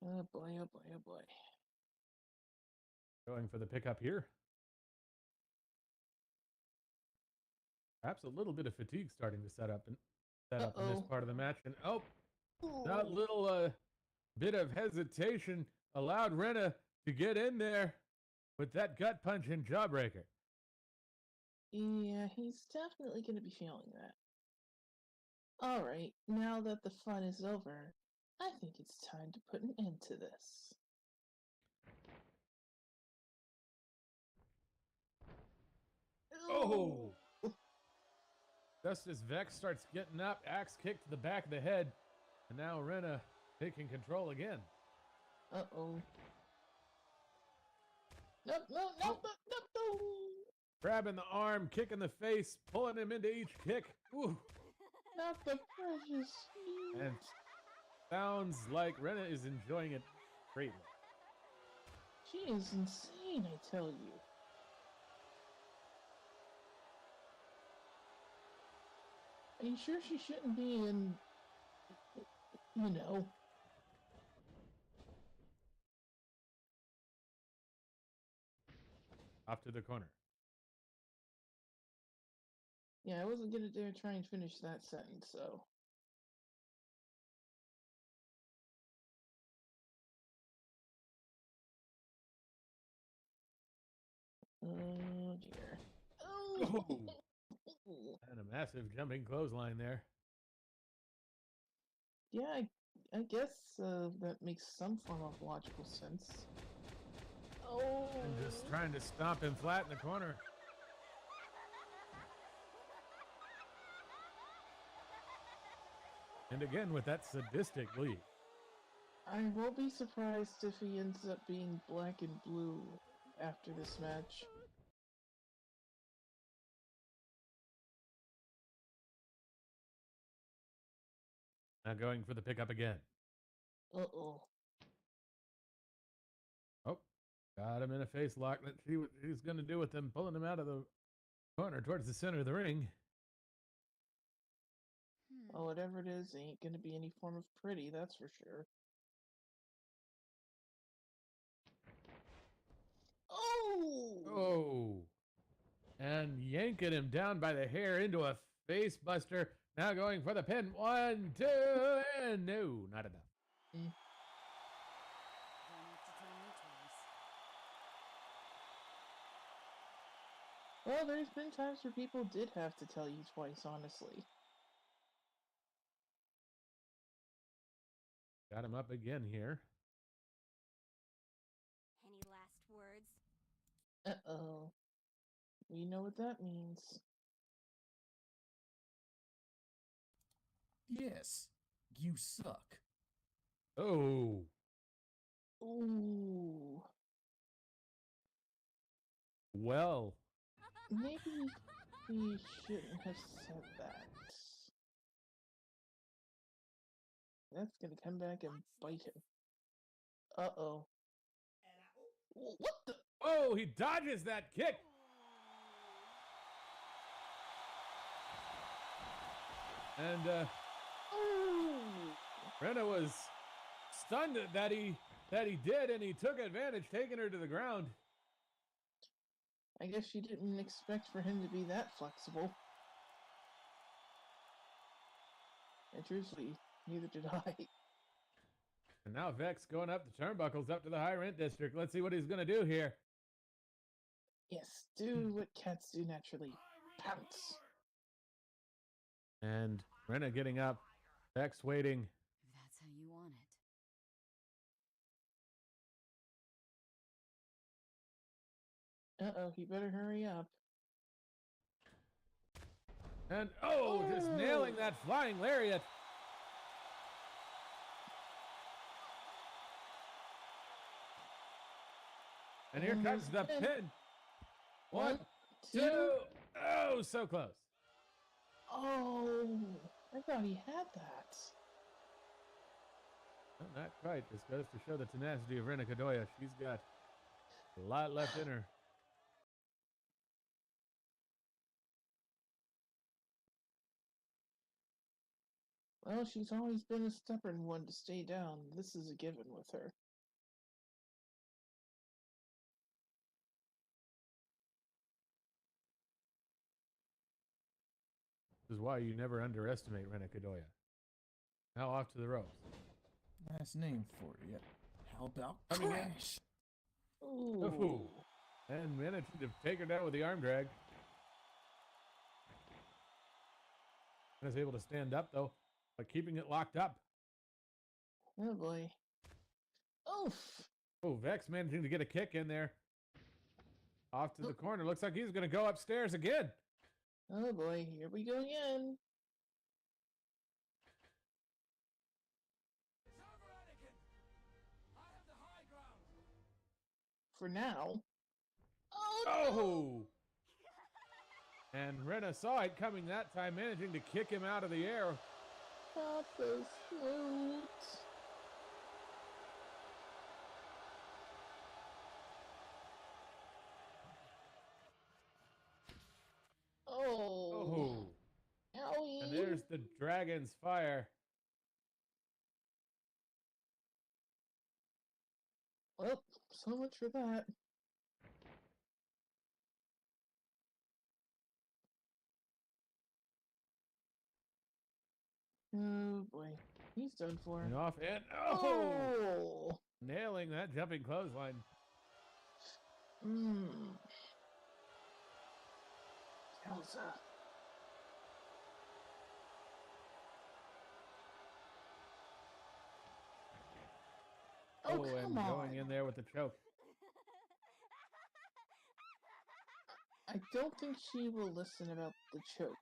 oh boy, oh boy, oh boy. Going for the pickup here. Perhaps a little bit of fatigue starting to set up in this Uh-oh. part of the match. And Ooh. that little bit of hesitation allowed Rena to get in there with that gut punch and jawbreaker. Yeah, he's definitely going to be feeling that. Alright, now that the fun is over, I think it's time to put an end to this. Oh! Just as Vex starts getting up, axe kick to the back of the head, and now Rena taking control again. Uh-oh. Nope, nope, nope, nope, nope, nope. Grabbing the arm, kicking the face, pulling him into each kick. Ooh. Not the precious. And sounds like Rena is enjoying it greatly. She is insane, I tell you. Are you sure she shouldn't be in, you know? Off to the corner. Yeah, I wasn't gonna dare try and finish that sentence, so. Oh dear. Oh! And a massive jumping clothesline there. Yeah, I guess that makes some form of logical sense. Oh! And just trying to stomp him flat in the corner. And again with that sadistic bleed. I won't be surprised if he ends up being black and blue after this match. Now going for the pickup again. Uh-oh. Oh, got him in a face lock. Let's see what he's going to do with him, pulling him out of the corner towards the center of the ring. Well, whatever it is, ain't gonna be any form of pretty, that's for sure. Oh! Oh. And yanking him down by the hair into a face buster. Now going for the pin. 1, 2, and no, not enough. Don't have to tell me twice. Well, there's been times where people did have to tell you twice, honestly. Got him up again here. Any last words? Uh-oh. We know what that means. Yes, you suck. Oh. Ooh. Well. Maybe he shouldn't have said that. That's gonna come back and bite him. Uh-oh. What the? Oh, he dodges that kick. And Ooh. Rena was stunned that he did, and he took advantage, taking her to the ground. I guess she didn't expect for him to be that flexible. And truthfully, neither did I. And now Vex going up the turnbuckles up to the high rent district. Let's see what he's going to do here. Yes, do what cats do naturally. Pounce. And Rena getting up. Vex waiting. If that's how you want it. Uh-oh, he better hurry up. And just nailing that flying lariat. And here comes the pin. One, two. Oh, so close. Oh, I thought he had that. Well, not quite. This goes to show the tenacity of Rena Kadoya. She's got a lot left in her. Well, she's always been a stubborn one to stay down. This is a given with her. This is why you never underestimate Rena Kadoya. Now off to the ropes. Nice name for it. Yep. How about Coming in. Crash? Ooh. And managed to take her down with the arm drag. Was able to stand up though, but keeping it locked up. Oh boy. Oof. Oh, Vex managing to get a kick in there. Off to the corner. Looks like he's going to go upstairs again. Oh boy, here we go again. For now. Oh! And Rena saw it coming that time, managing to kick him out of the air. Papa Snoot. Oh. Owie. And there's the dragon's fire. Well, so much for that. Oh boy, he's done for. And off and nailing that jumping clothesline. Elsa. Oh, and going in there with the choke. I don't think she will listen about the chokes.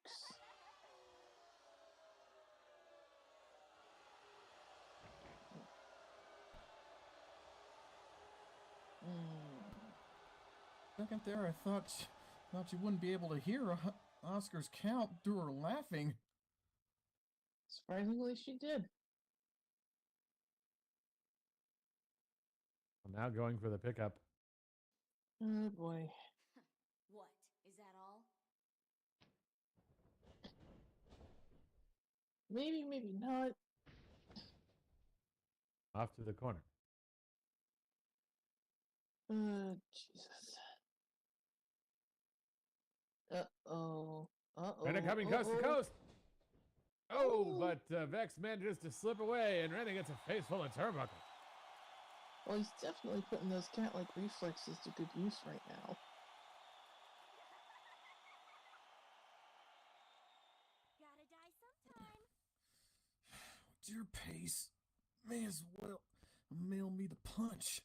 Second there, I thought you wouldn't be able to hear Oscar's count through her laughing. Surprisingly, she did. Well, now going for the pickup. Oh boy. What? Is that all? Maybe, maybe not. Off to the corner. Jesus. Uh-oh. Uh-oh. Rena coming coast to coast. But Vex manages to slip away, and Rena gets a face full of turnbuckle. Well, he's definitely putting those cat-like reflexes to good use right now. Gotta die sometime. What's your pace? May as well mail me the punch.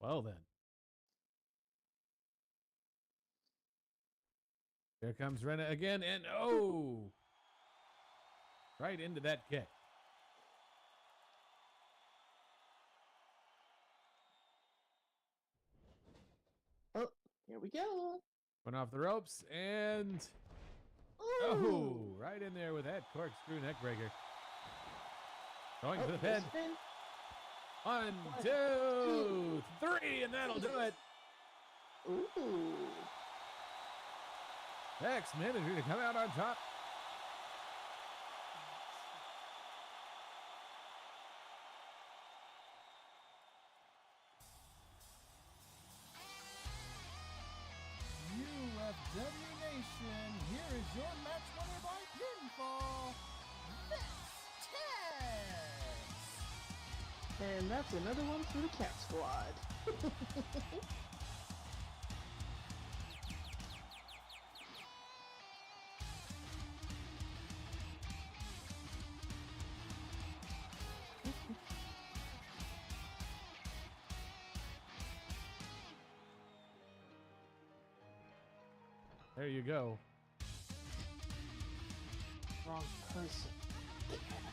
Well then. Here comes Rena again, and right into that kick. Oh, here we go. Went off the ropes, and right in there with that corkscrew neck breaker. Going for the pin. Spin. 1, 2, 3, and that'll do it. Ooh. Vex managing to come out on top. UFW Nation, here is your match winner by pinfall, Vex. And that's another one for the Cat Squad. There you go. Wrong person. Cat.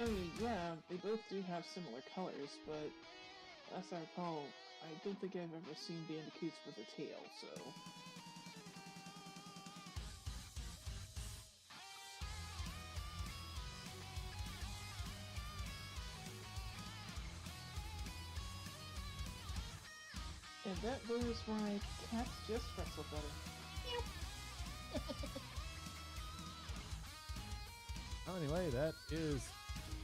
I mean, yeah, they both do have similar colors, but as I recall, I don't think I've ever seen bandicoots with a tail, so... And that goes why cats just wrestle better. Well, anyway, that is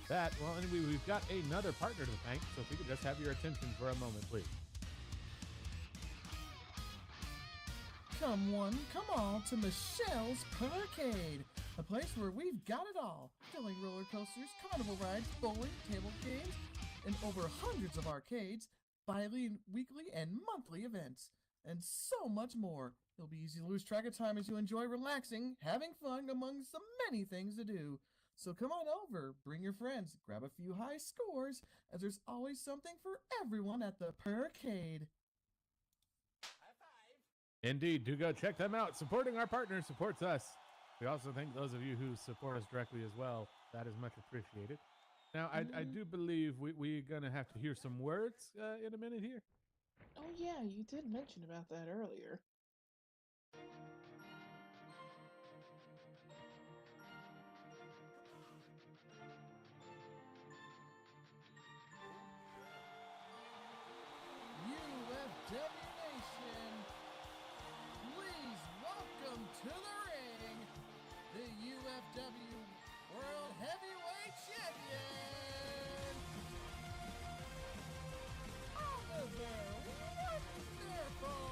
that. Well, anyway, we've got another partner to thank, so if we could just have your attention for a moment, please. Come one, come all to Michelle's Percade, a place where we've got it all. Thrilling roller coasters, carnival rides, bowling, table games, and over hundreds of arcades, bi-weekly and monthly events, and so much more. It'll be easy to lose track of time as you enjoy relaxing, having fun amongst the many things to do. So come on over, bring your friends, grab a few high scores, as there's always something for everyone at the Percade. Indeed, do go check them out. Supporting our partner supports us. We also thank those of you who support us directly as well. That is much appreciated. Now, I do believe we're going to have to hear some words in a minute here. Oh yeah, you did mention about that earlier. UFW Nation, please welcome to the ring, the UFW World Heavyweight Champion, Oliver Wonderful.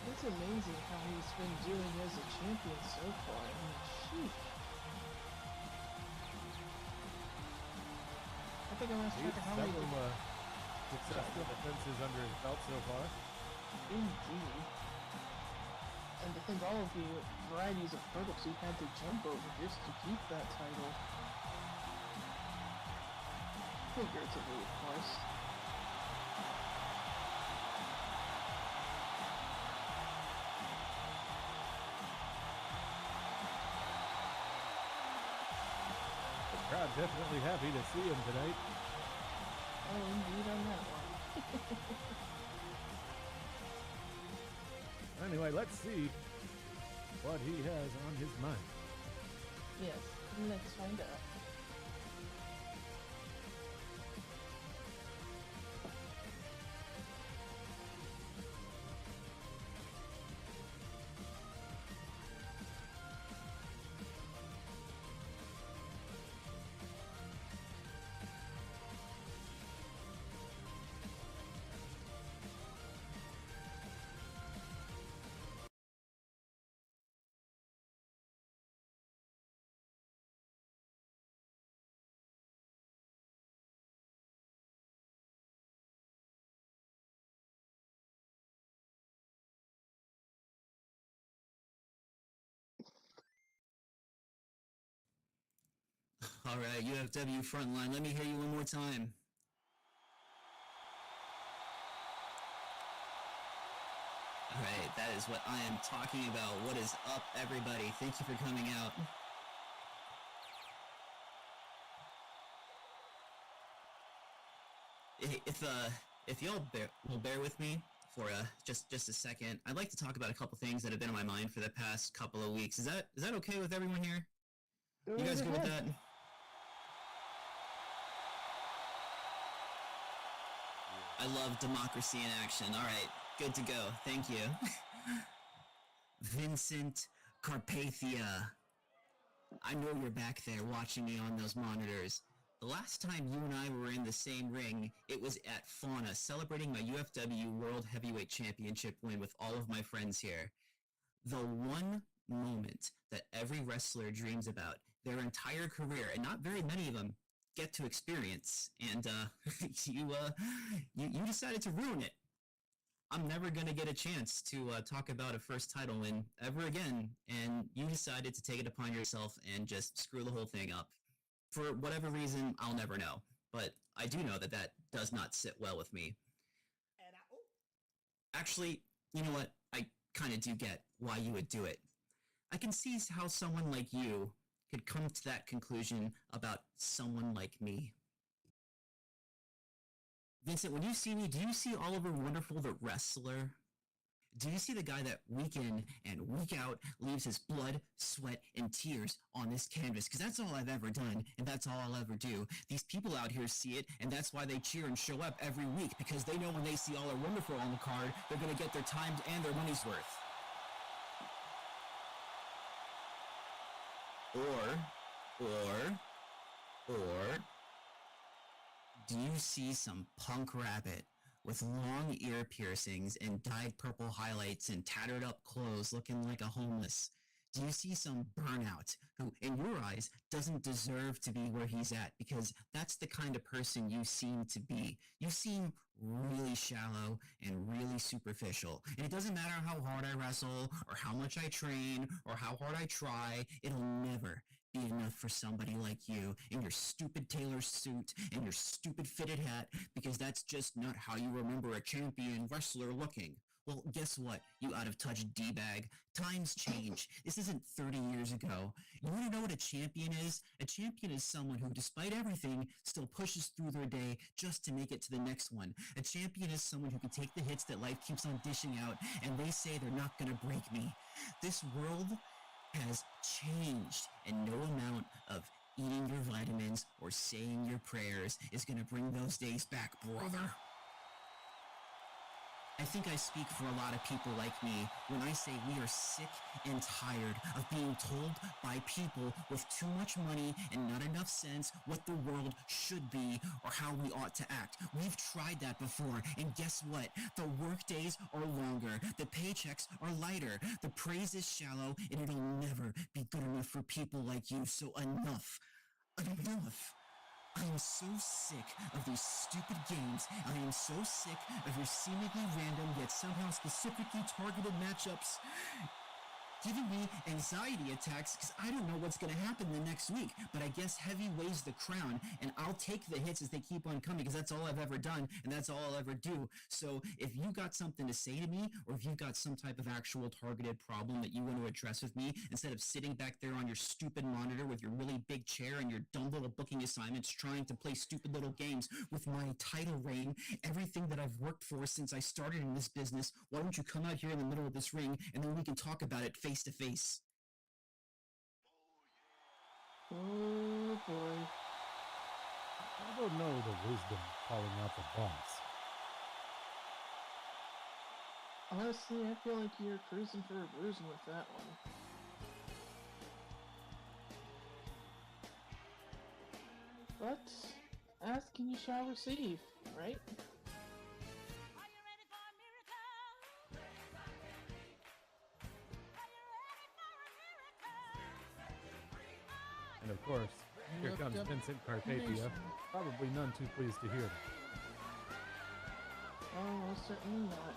It's amazing how he's been doing as a champion so far. I mean, sheesh. I think I lost track of how many... Successful defenses under his belt so far. Indeed. And to think all of the varieties of hurdles he had to jump over just to keep that title. Figuratively, of course. The crowd definitely happy to see him tonight. Oh, indeed on that one. Anyway, let's see what he has on his mind. Yes, let's find out. All right, UFW Frontline, let me hear you one more time. All right, that is what I am talking about. What is up, everybody? Thank you for coming out. If y'all will bear with me for just a second, I'd like to talk about a couple things that have been on my mind for the past couple of weeks. Is that okay with everyone here? You guys good with that? I love democracy in action. All right, good to go. Thank you. Vincent Carpathia. I know you're back there watching me on those monitors. The last time you and I were in the same ring, it was at Fauna, celebrating my UFW World Heavyweight Championship win with all of my friends here. The one moment that every wrestler dreams about their entire career, and not very many of them get to experience, and you decided to ruin it. I'm never going to get a chance to talk about a first title win ever again, and you decided to take it upon yourself and just screw the whole thing up. For whatever reason, I'll never know. but I do know that that does not sit well with me. Actually, you know what? I kind of do get why you would do it. I can see how someone like you could come to that conclusion about someone like me. Vincent, when you see me, do you see Oliver Wonderful the wrestler? Do you see the guy that week in and week out leaves his blood, sweat, and tears on this canvas? Because that's all I've ever done, and that's all I'll ever do. These people out here see it, and that's why they cheer and show up every week, because they know when they see Oliver Wonderful on the card, they're going to get their time and their money's worth. Or, do you see some punk rabbit with long ear piercings and dyed purple highlights and tattered up clothes looking like a homeless? Do you see some burnout who, in your eyes, doesn't deserve to be where he's at, because that's the kind of person you seem to be? You seem really shallow and really superficial. And it doesn't matter how hard I wrestle or how much I train or how hard I try, it'll never be enough for somebody like you in your stupid tailor suit and your stupid fitted hat, because that's just not how you remember a champion wrestler looking. Well, guess what, you out-of-touch D-bag? Times change. This isn't 30 years ago. You want to know what a champion is? A champion is someone who, despite everything, still pushes through their day just to make it to the next one. A champion is someone who can take the hits that life keeps on dishing out, and they say they're not going to break me. This world has changed, and no amount of eating your vitamins or saying your prayers is going to bring those days back, brother. I think I speak for a lot of people like me when I say we are sick and tired of being told by people with too much money and not enough sense what the world should be or how we ought to act. We've tried that before, and guess what? The work days are longer, the paychecks are lighter, the praise is shallow, and it'll never be good enough for people like you, so enough. Enough. I am so sick of these stupid games. I am so sick of your seemingly random yet somehow specifically targeted matchups giving me anxiety attacks, because I don't know what's going to happen the next week. But I guess heavy weighs the crown, and I'll take the hits as they keep on coming, because that's all I've ever done, and that's all I'll ever do. So if you got something to say to me, or if you've got some type of actual targeted problem that you want to address with me, instead of sitting back there on your stupid monitor with your really big chair and your dumb little booking assignments trying to play stupid little games with my title reign, everything that I've worked for since I started in this business, why don't you come out here in the middle of this ring, and then we can talk about it face to face. Oh boy. I don't know the wisdom calling out the boss. Honestly, I feel like you're cruising for a bruising with that one. But ask and you shall receive, right? And of course, here comes Vincent Carpathia, probably none too pleased to hear that. Oh, most certainly not.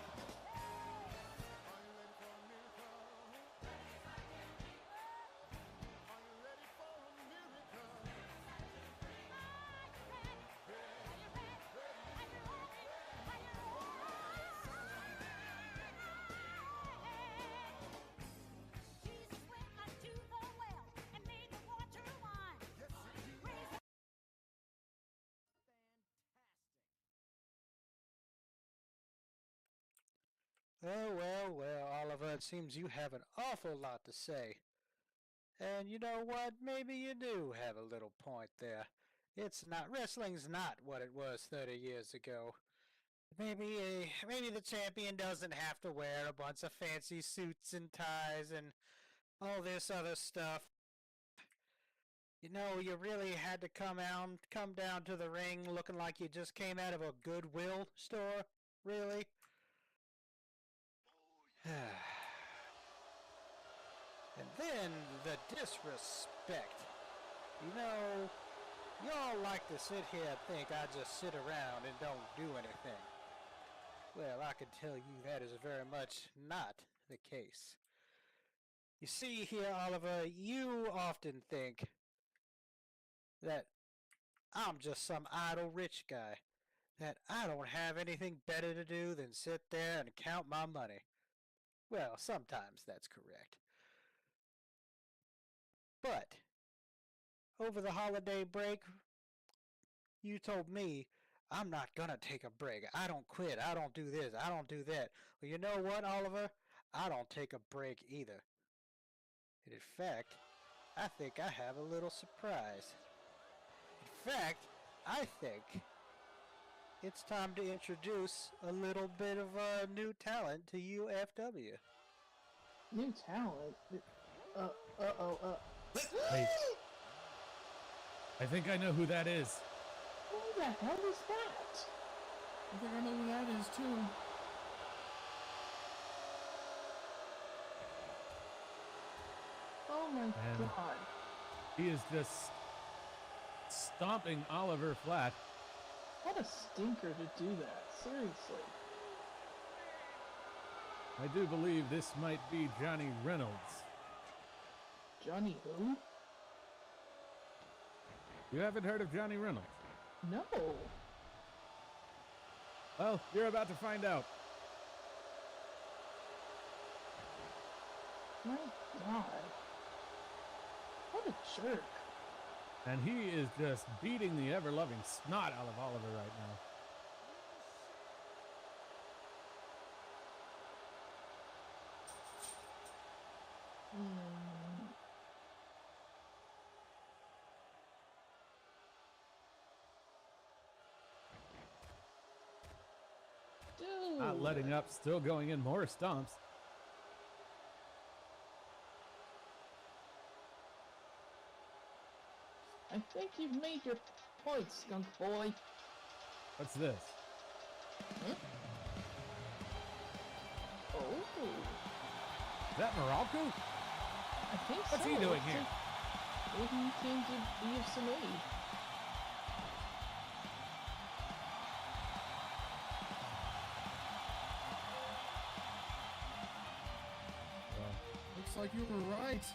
Well, Oliver, it seems you have an awful lot to say. And you know what? Maybe you do have a little point there. Wrestling's not what it was 30 years ago. Maybe the champion doesn't have to wear a bunch of fancy suits and ties and all this other stuff. You know, you really had to come down to the ring looking like you just came out of a Goodwill store? Really? And then the disrespect. You know, y'all like to sit here and think I just sit around and don't do anything. Well, I can tell you that is very much not the case. You see here, Oliver, you often think that I'm just some idle rich guy. That I don't have anything better to do than sit there and count my money. Well, sometimes that's correct. But over the holiday break, you told me I'm not gonna take a break. I don't quit. I don't do this. I don't do that. Well, you know what, Oliver? I don't take a break either. And in fact, I think I have a little surprise. In fact, I think it's time to introduce a little bit of a new talent to UFW. New talent? Wait. I think I know who that is. Who the hell is that? I think I know who that is too. Oh my And god. he is just stomping Oliver flat. What a stinker to do that. Seriously. I do believe this might be Johnny Reynolds. Johnny who? You haven't heard of Johnny Reynolds? No. Well, you're about to find out. My god. What a jerk. And he is just beating the ever-loving snot out of Oliver right now. Dude. Not letting up, still going in more stomps. I think you've made your point, skunk boy. What's this? Huh? Oh. Is that Morocco? I think What's so. he doing Looks here? like maybe he came to be of some aid. Looks like you were right.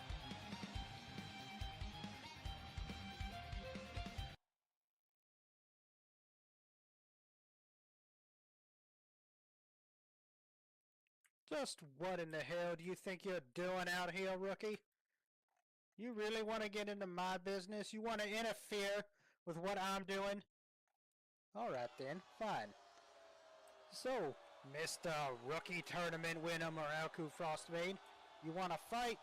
Just what in the hell do you think you're doing out here, rookie? You really want to get into my business? You want to interfere with what I'm doing? Alright then, fine. So, Mr. Rookie Tournament winner Morocco Frostbane, you want to fight?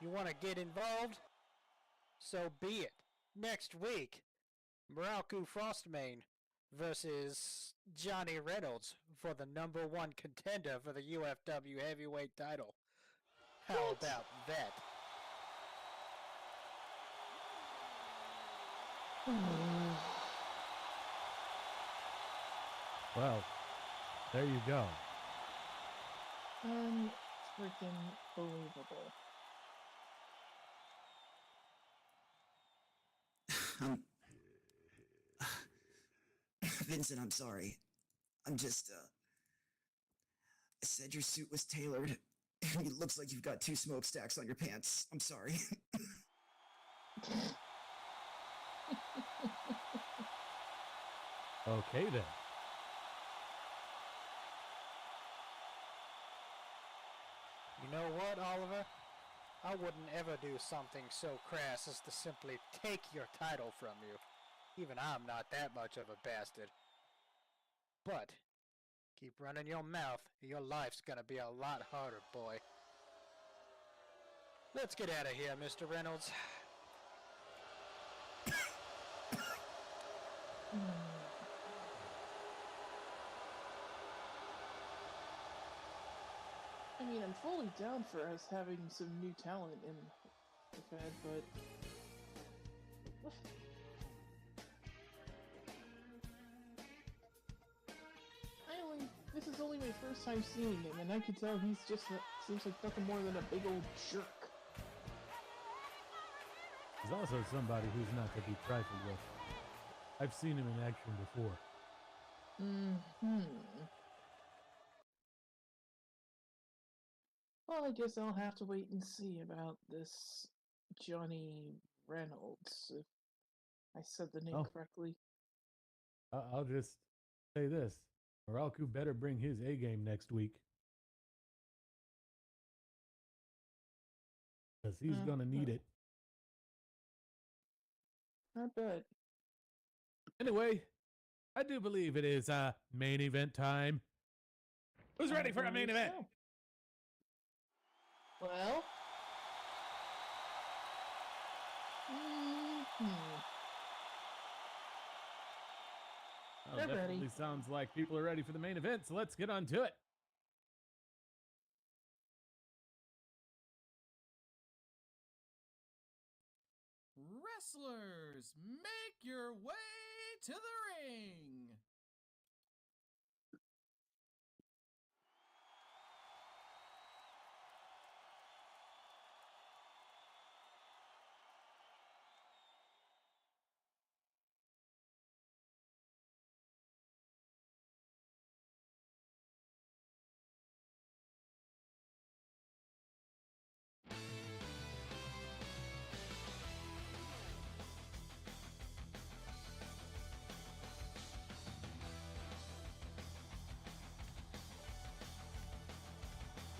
You want to get involved? So be it. Next week, Morocco Frostbane versus Johnny Reynolds for the #1 contender for the UFW heavyweight title. How What? about that? Well, there you go. Unfreaking believable. Vincent, I'm sorry. I'm just, I said your suit was tailored. It looks like you've got 2 smokestacks on your pants. I'm sorry. Okay then. You know what, Oliver? I wouldn't ever do something so crass as to simply take your title from you. Even I'm not that much of a bastard. But, keep running your mouth, and your life's gonna be a lot harder, boy. Let's get out of here, Mr. Reynolds. I mean, I'm fully down for us having some new talent in the Fed, but this is only my first time seeing him, and I can tell he's just seems like nothing more than a big old jerk. He's also somebody who's not to be trifled with. I've seen him in action before. Well, I guess I'll have to wait and see about this Johnny Reynolds. I said the name Oh. correctly. I'll just say this. Moralku better bring his A game next week. Because he's going to need it. I bet. Anyway, I do believe it is main event time. Who's ready for a main event? So. Well. Well, definitely sounds like people are ready for the main event, so let's get on to it. Wrestlers, make your way to the ring.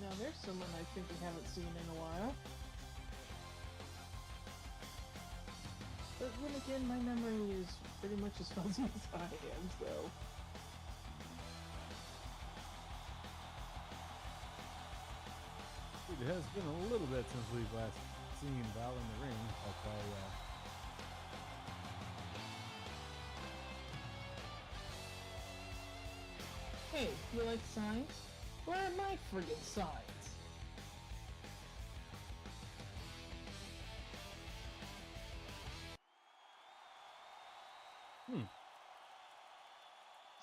Now there's someone I think we haven't seen in a while. But then again, my memory is pretty much as fuzzy as I am, so... It has been a little bit since we've last seen Val in the ring, but Hey, you like signs? Where are my friggin' signs?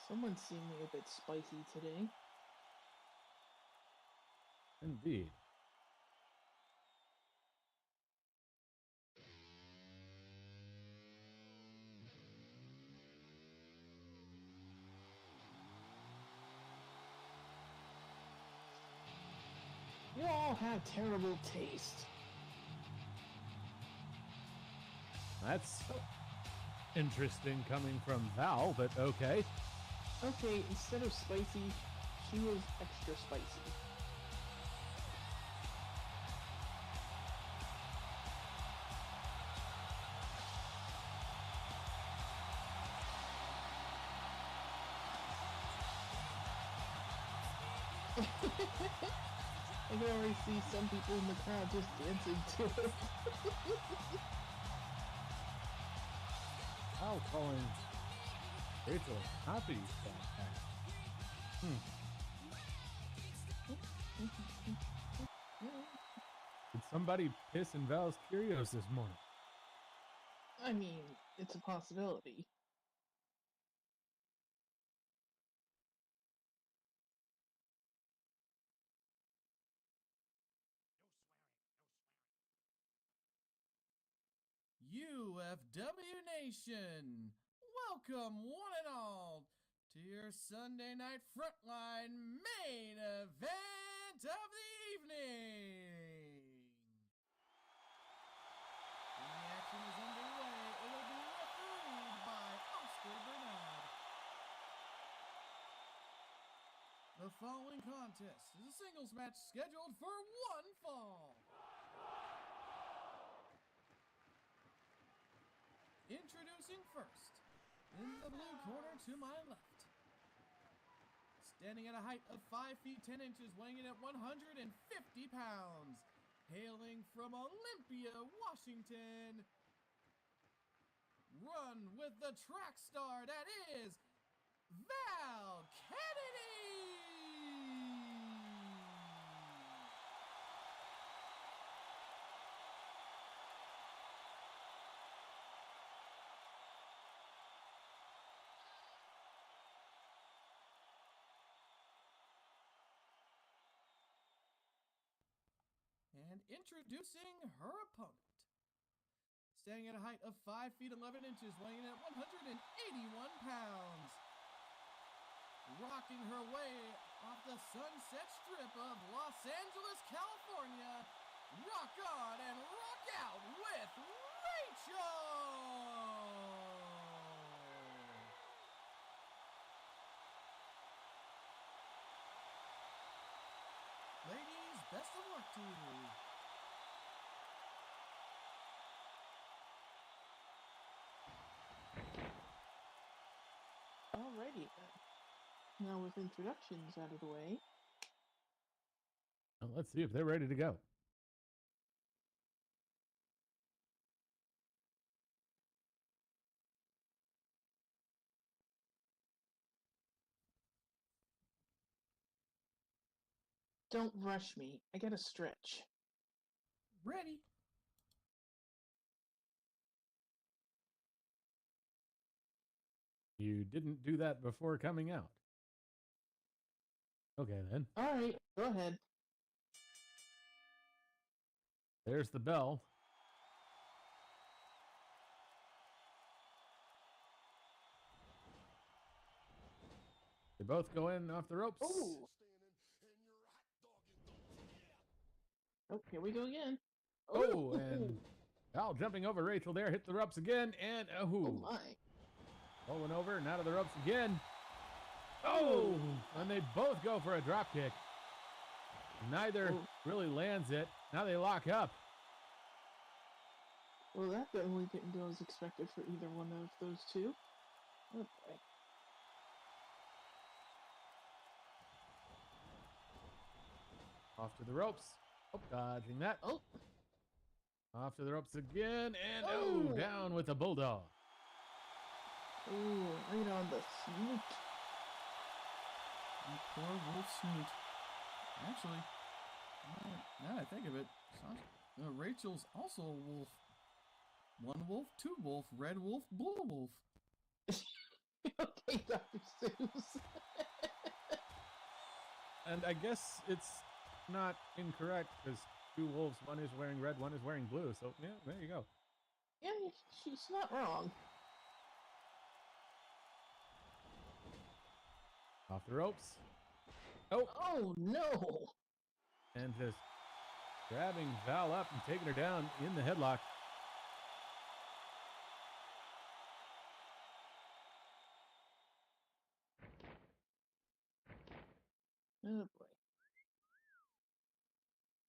Someone's seeming a bit spicy today. Indeed. You all have terrible taste. That's interesting coming from Val, but okay. Okay, instead of spicy, she was extra spicy. I can already see some people in the crowd just dancing to it. Val calling Rachel happy. Did somebody piss in Val's Curios this morning? I mean, it's a possibility. UFW Nation, welcome one and all to your Sunday Night Frontline main event of the evening. When the action is underway, it will be refereed by Oscar Bernard. The following contest is a singles match scheduled for one fall. Introducing first, in the blue corner to my left. Standing at a height of 5 feet 10 inches, weighing in at 150 pounds. Hailing from Olympia, Washington. Run with the track star that is Val Kennedy! And introducing her opponent. Standing at a height of 5 feet 11 inches, weighing in at 181 pounds. Rocking her way off the Sunset Strip of Los Angeles, California. Rock on and rock out with Rachel! Best of luck to you. Alrighty then. Now with introductions out of the way, Well, let's see if they're ready to go. don't rush me. I gotta stretch. Ready. You didn't do that before coming out. Okay, then. Alright, go ahead. There's the bell. They both go in off the ropes. Oh! Oh, here we go again. Oh, and Val jumping over Rachel there, hit the ropes again, and Oh my. rolling over and out of the ropes again. Oh, and they both go for a drop kick. Neither really lands it. Now they lock up. Well, that definitely didn't go as expected for either one of those two. Oh boy. Off to the ropes. Oh, dodging that. Oh. Off to the ropes again, and down with a bulldog. Ooh, right on the snoot. Poor wolf snoot. Actually, now I think of it, Rachel's also a wolf. One wolf, two wolf, red wolf, blue wolf. Okay, Dr. Seuss. And I guess it's not incorrect because two wolves, one is wearing red, one is wearing blue. So, yeah, there you go. Yeah, she's not wrong. Off the ropes. Oh. Oh, no. And just grabbing Val up and taking her down in the headlock. Oh, boy.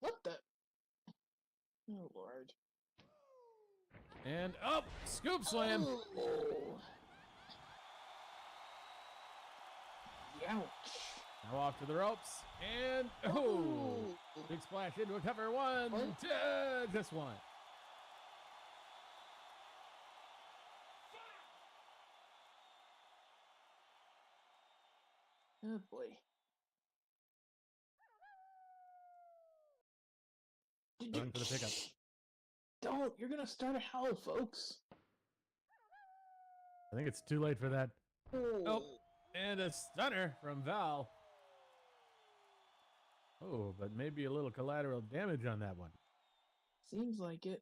What the? Oh, Lord. And up, scoop slam. Oh. Ouch. Now off to the ropes. And, big splash into a cover. One, two, just one. Oh, boy. Going for the pickup. Don't. You're going to start a howl, folks. I think it's too late for that. Oh. And a stunner from Val. Oh, but maybe a little collateral damage on that one. Seems like it.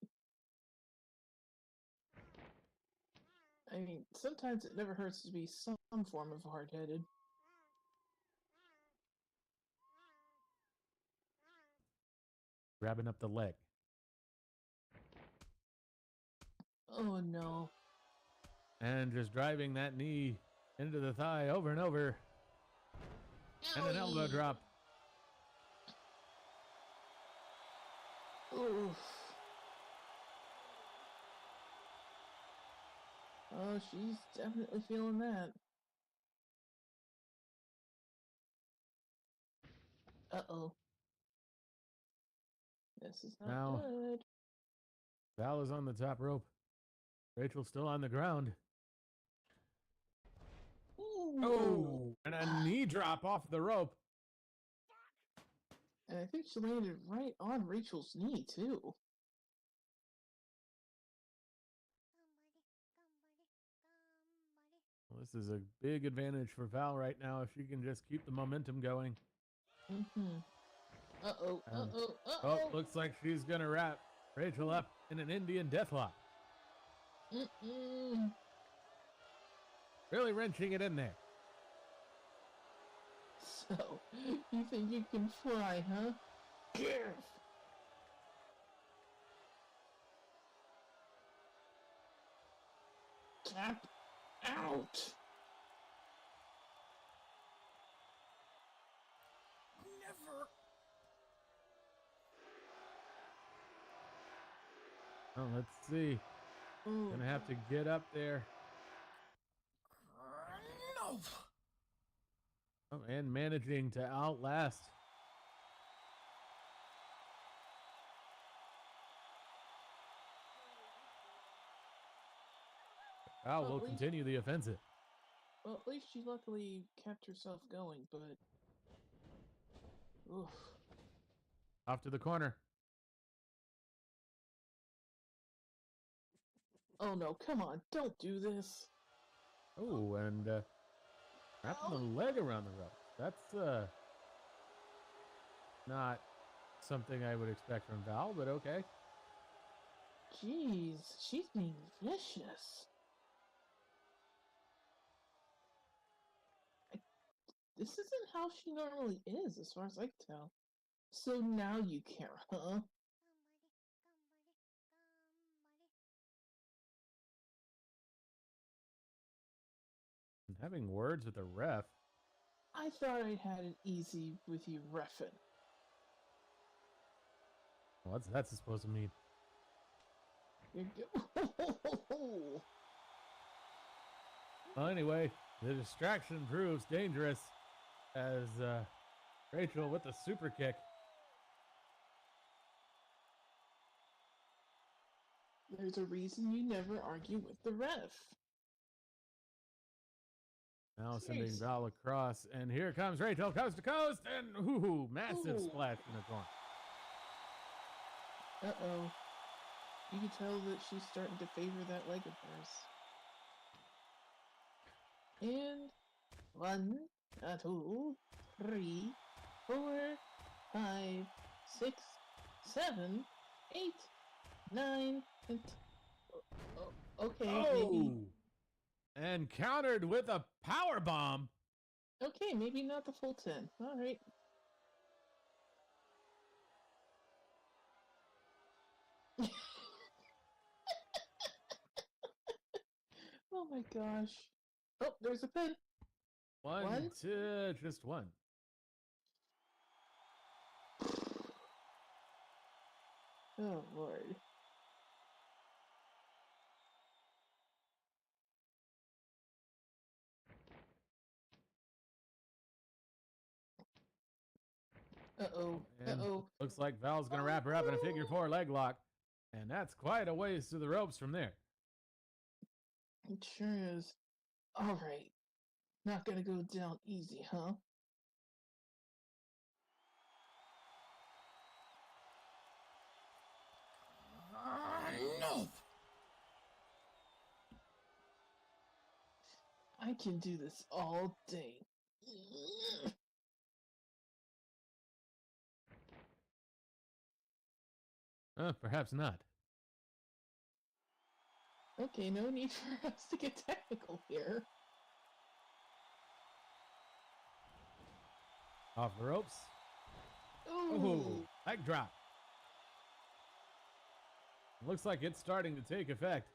I mean, sometimes it never hurts to be some form of hard-headed. Grabbing up the leg. Oh, no. And just driving that knee into the thigh over and over. And an elbow drop. Oof. Oh, she's definitely feeling that. Uh-oh. This is not Now, good. Val is on the top rope. Rachel's still on the ground. Ooh. Oh, and a knee drop off the rope. And I think she landed right on Rachel's knee, too. Well, this is a big advantage for Val right now if she can just keep the momentum going. Mm-hmm. Uh-oh, uh-oh, Oh, uh-oh. looks like she's going to wrap Rachel up in an Indian deathlock. Mm-mm. Really wrenching it in there. So, you think you can fly, huh? Yes. Tap out. Never. Oh, let's see. Oh, Gonna have to get up there. No. Oh, and managing to outlast. Val Well, will at least- continue the offensive. Well, at least she luckily kept herself going, but. Oof. Off to the corner. Oh no, come on, don't do this. Oh, and wrapping the leg around the rope. That's not something I would expect from Val, but okay. Jeez, she's being vicious. This isn't how she normally is, as far as I can tell. So now you care, huh? And having words with the ref. I thought I had it easy with you reffing. What's that supposed to mean? Well, anyway, the distraction proves dangerous as Rachel with the super kick. There's a reason you never argue with the ref. Now sending Jeez. Val across, and here comes Rachel coast to coast, and ooh, massive Ooh. splash in the corner. Uh-oh. You can tell that she's starting to favor that leg of hers. And 1, 2, 3, 4, 5, 6, 7, 8, 9, and okay, maybe. Oh! And countered with a power bomb. Okay, maybe not the full 10. All right. Oh my gosh. Oh, there's a pin. One, two, just one. Oh Lord. Uh-oh. And Uh-oh. looks like Val's going to wrap her up in a figure 4 leg lock. And that's quite a ways to the ropes from there. It sure is. All right. Not gonna go down easy, huh? No. I can do this all day. Perhaps not. Okay, no need for us to get technical here. Off the ropes. Ooh. Ooh, leg drop. Looks like it's starting to take effect.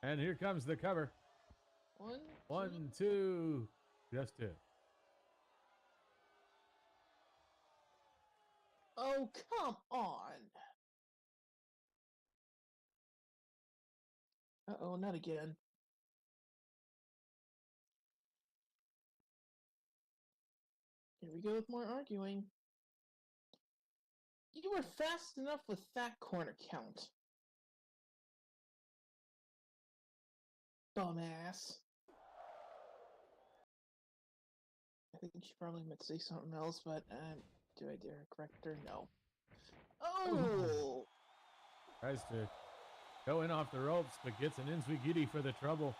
And here comes the cover. One, two, just two. Oh, come on. Uh-oh, not again. Here we go with more arguing. You were fast enough with that corner count. Dumbass. I think she probably meant to say something else, but do I dare correct her? No. Oh! Tries to go in off the ropes, but gets an Inswigiri for the trouble.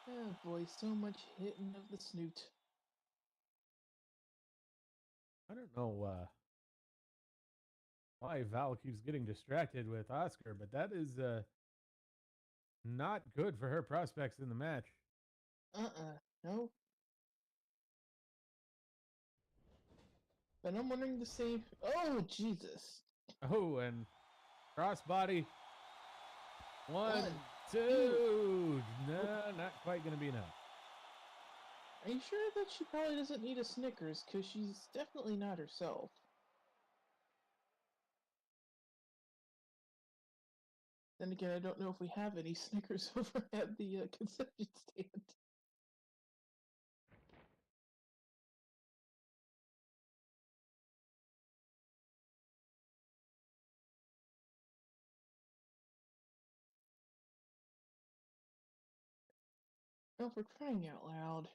Oh boy, so much hitting of the snoot. I don't know why Val keeps getting distracted with Oscar, but that is not good for her prospects in the match. No. But I'm wondering the same. Oh, Jesus. Oh, and crossbody. One, two. No, not quite going to be enough. Are you sure that she probably doesn't need a Snickers? Because she's definitely not herself. Then again, I don't know if we have any Snickers over at the concession stand. Oh, for crying out loud.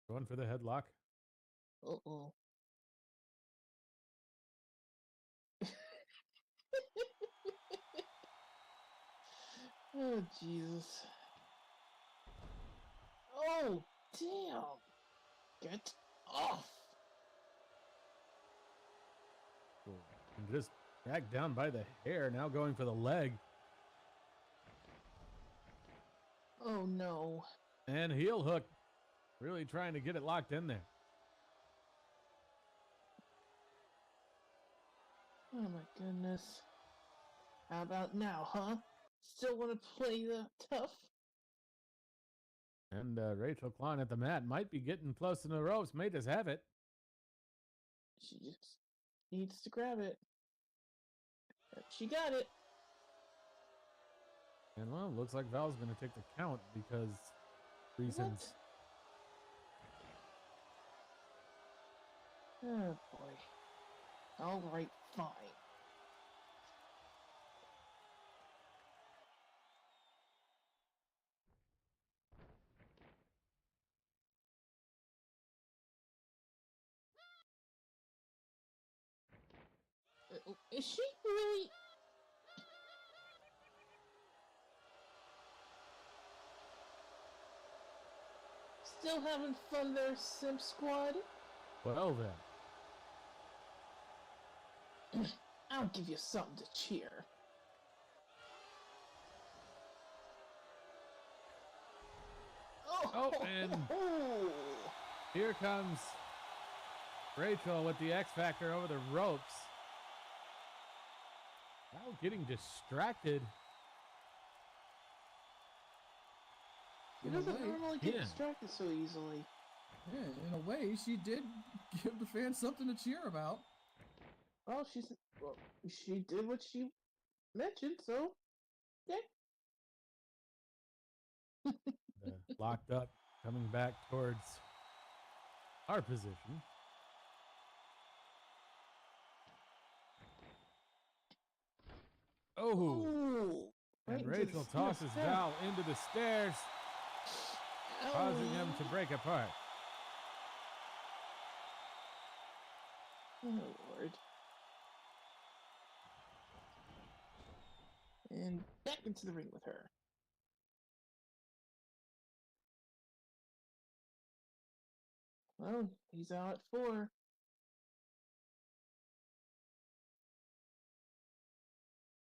Going for the headlock. Uh-oh. Oh, Jesus. Oh, damn. Get off. And just dragged down by the hair, now going for the leg. Oh, no. And heel hook. Really trying to get it locked in there. Oh, my goodness. How about now, huh? Still want to play the tough? And Rachel clawing at the mat. Might be getting close to the ropes. May just have it. She just needs to grab it. She got it. And well, looks like Val's going to take the count because reasons. What? Oh, boy. All right, fine. Is she really... Still having fun there, Simp Squad? Well then. I'll give you something to cheer. Oh, and here comes Rachel with the X Factor over the ropes. Now getting distracted. She doesn't normally get distracted so easily. Yeah, in a way, she did give the fans something to cheer about. Well, she did what she mentioned, so yeah. Locked up, coming back towards our position. Oh, Ooh, and right Rachel into the tosses stairs. Val into the stairs, causing them to break apart. Oh, Lord. And back into the ring with her. Well, he's out at 4.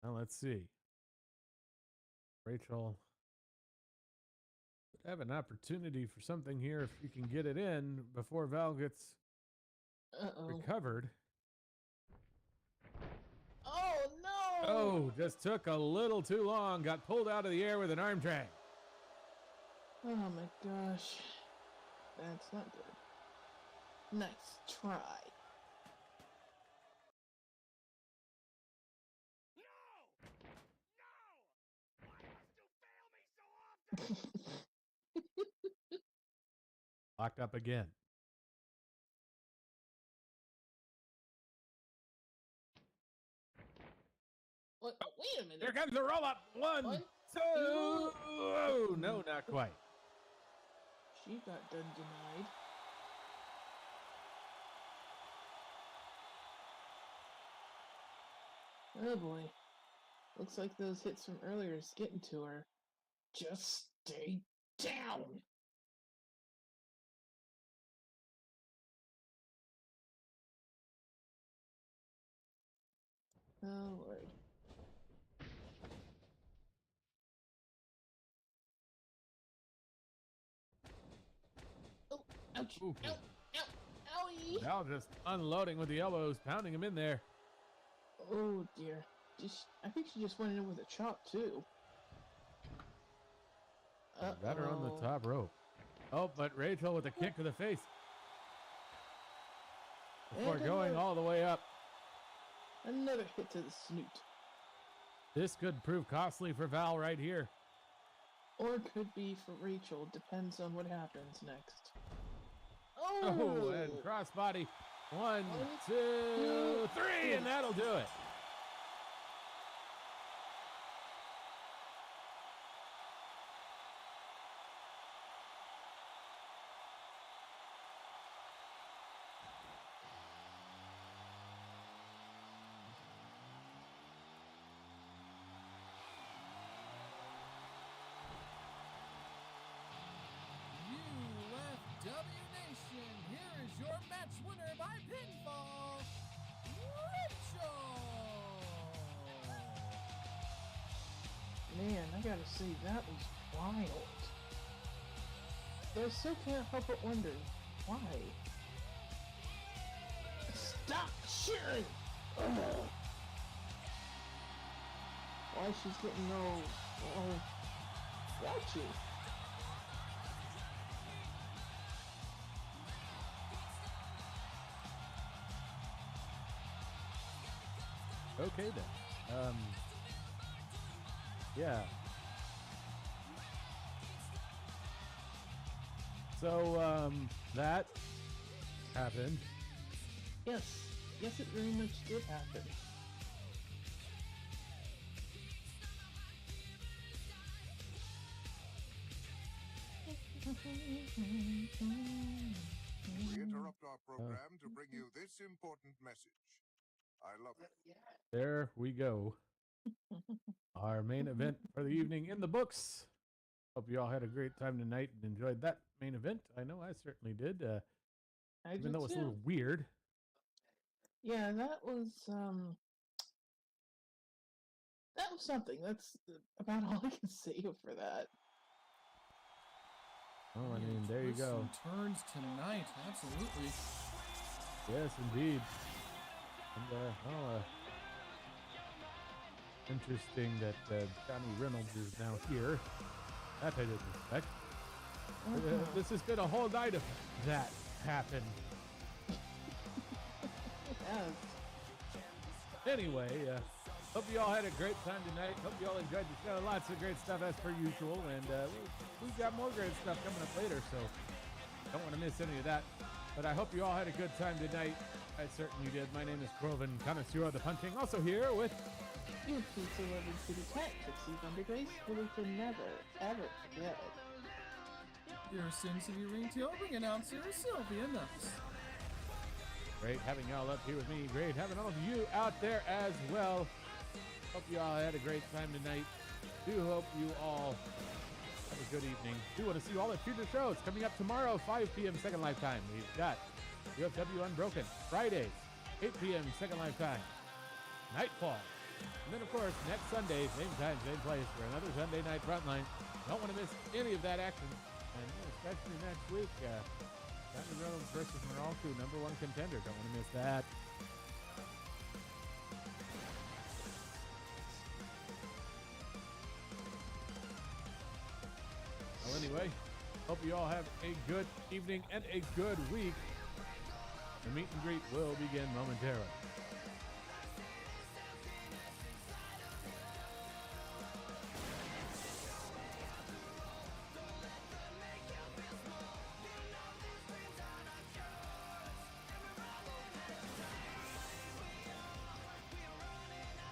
Now let's see. Rachel would have an opportunity for something here if you can get it in before Val gets recovered. Oh, no! Oh, just took a little too long. Got pulled out of the air with an arm drag. Oh, my gosh. That's not good. Nice try. Locked up again. Wait a minute. Here comes the roll up. One, two. Oh, no, not quite. She got done denied. Oh boy. Looks like those hits from earlier is getting to her. Just stay down! Oh Lord. Oh, ouch! Ooh. Ow! Ow! Owie! Val just unloading with the elbows, pounding him in there. Oh dear. I think she just went in with a chop too. Got her on the top rope. Oh, but Rachel with a kick to the face. Before And going all the way up. Another hit to the snoot. This could prove costly for Val right here. Or it could be for Rachel. Depends on what happens next. Oh, and crossbody. 1, 2, 3, and that'll do it. UFW Nation, here is your match winner by pinfall, Rachel! Man, I gotta say, that was wild. But I still can't help but wonder, why? Stop cheering! Ugh. Why she's getting all grouchy. Okay then. Yeah. So that happened. Yes, it very much did happen. We interrupt our program to bring you this important message. I love it. There we go. Our main event for the evening in the books. Hope you all had a great time tonight and enjoyed that main event. I know I certainly did. Even though it was a little weird. Yeah, that was something. That's about all I can say for that. Oh, I mean, there you Twists go. and turns tonight, absolutely. Yes, indeed. And, interesting that Johnny Reynolds is now here. That I didn't expect. This has been a whole night of that happened. Yes. Anyway, hope you all had a great time tonight. Hope you all enjoyed the show. Lots of great stuff as per usual. And we've got more great stuff coming up later, so don't want to miss any of that. But I hope you all had a good time tonight. I certainly did. My name is Groven, connoisseur of the punching. Also here with Your pizza loving kitty cat, Trixie Thundergrace, who we can never, ever forget. Your Sin City ringtail ring announcer, Sylvia Nuts. great having y'all up here with me. Great having all of you out there as well. Hope you all had a great time tonight. Do hope you all have a good evening. Do want to see all the future shows coming up tomorrow, 5 p.m. Second Life Time. We've got UFW Unbroken, Fridays, 8 p.m. Second Life Time. Nightfall. And then, of course, next Sunday, same time, same place, for another Sunday Night Frontline. Don't want to miss any of that action. And especially next week, Johnny Reynolds versus Moralku, #1 contender. Don't want to miss that. Well, anyway, hope you all have a good evening and a good week. The meet and greet will begin momentarily.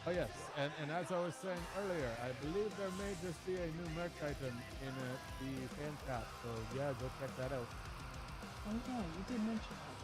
Oh yes, and as I was saying earlier, I believe there may just be a new merch item in the fan shop, so yeah, go check that out. Oh yeah, you did mention that.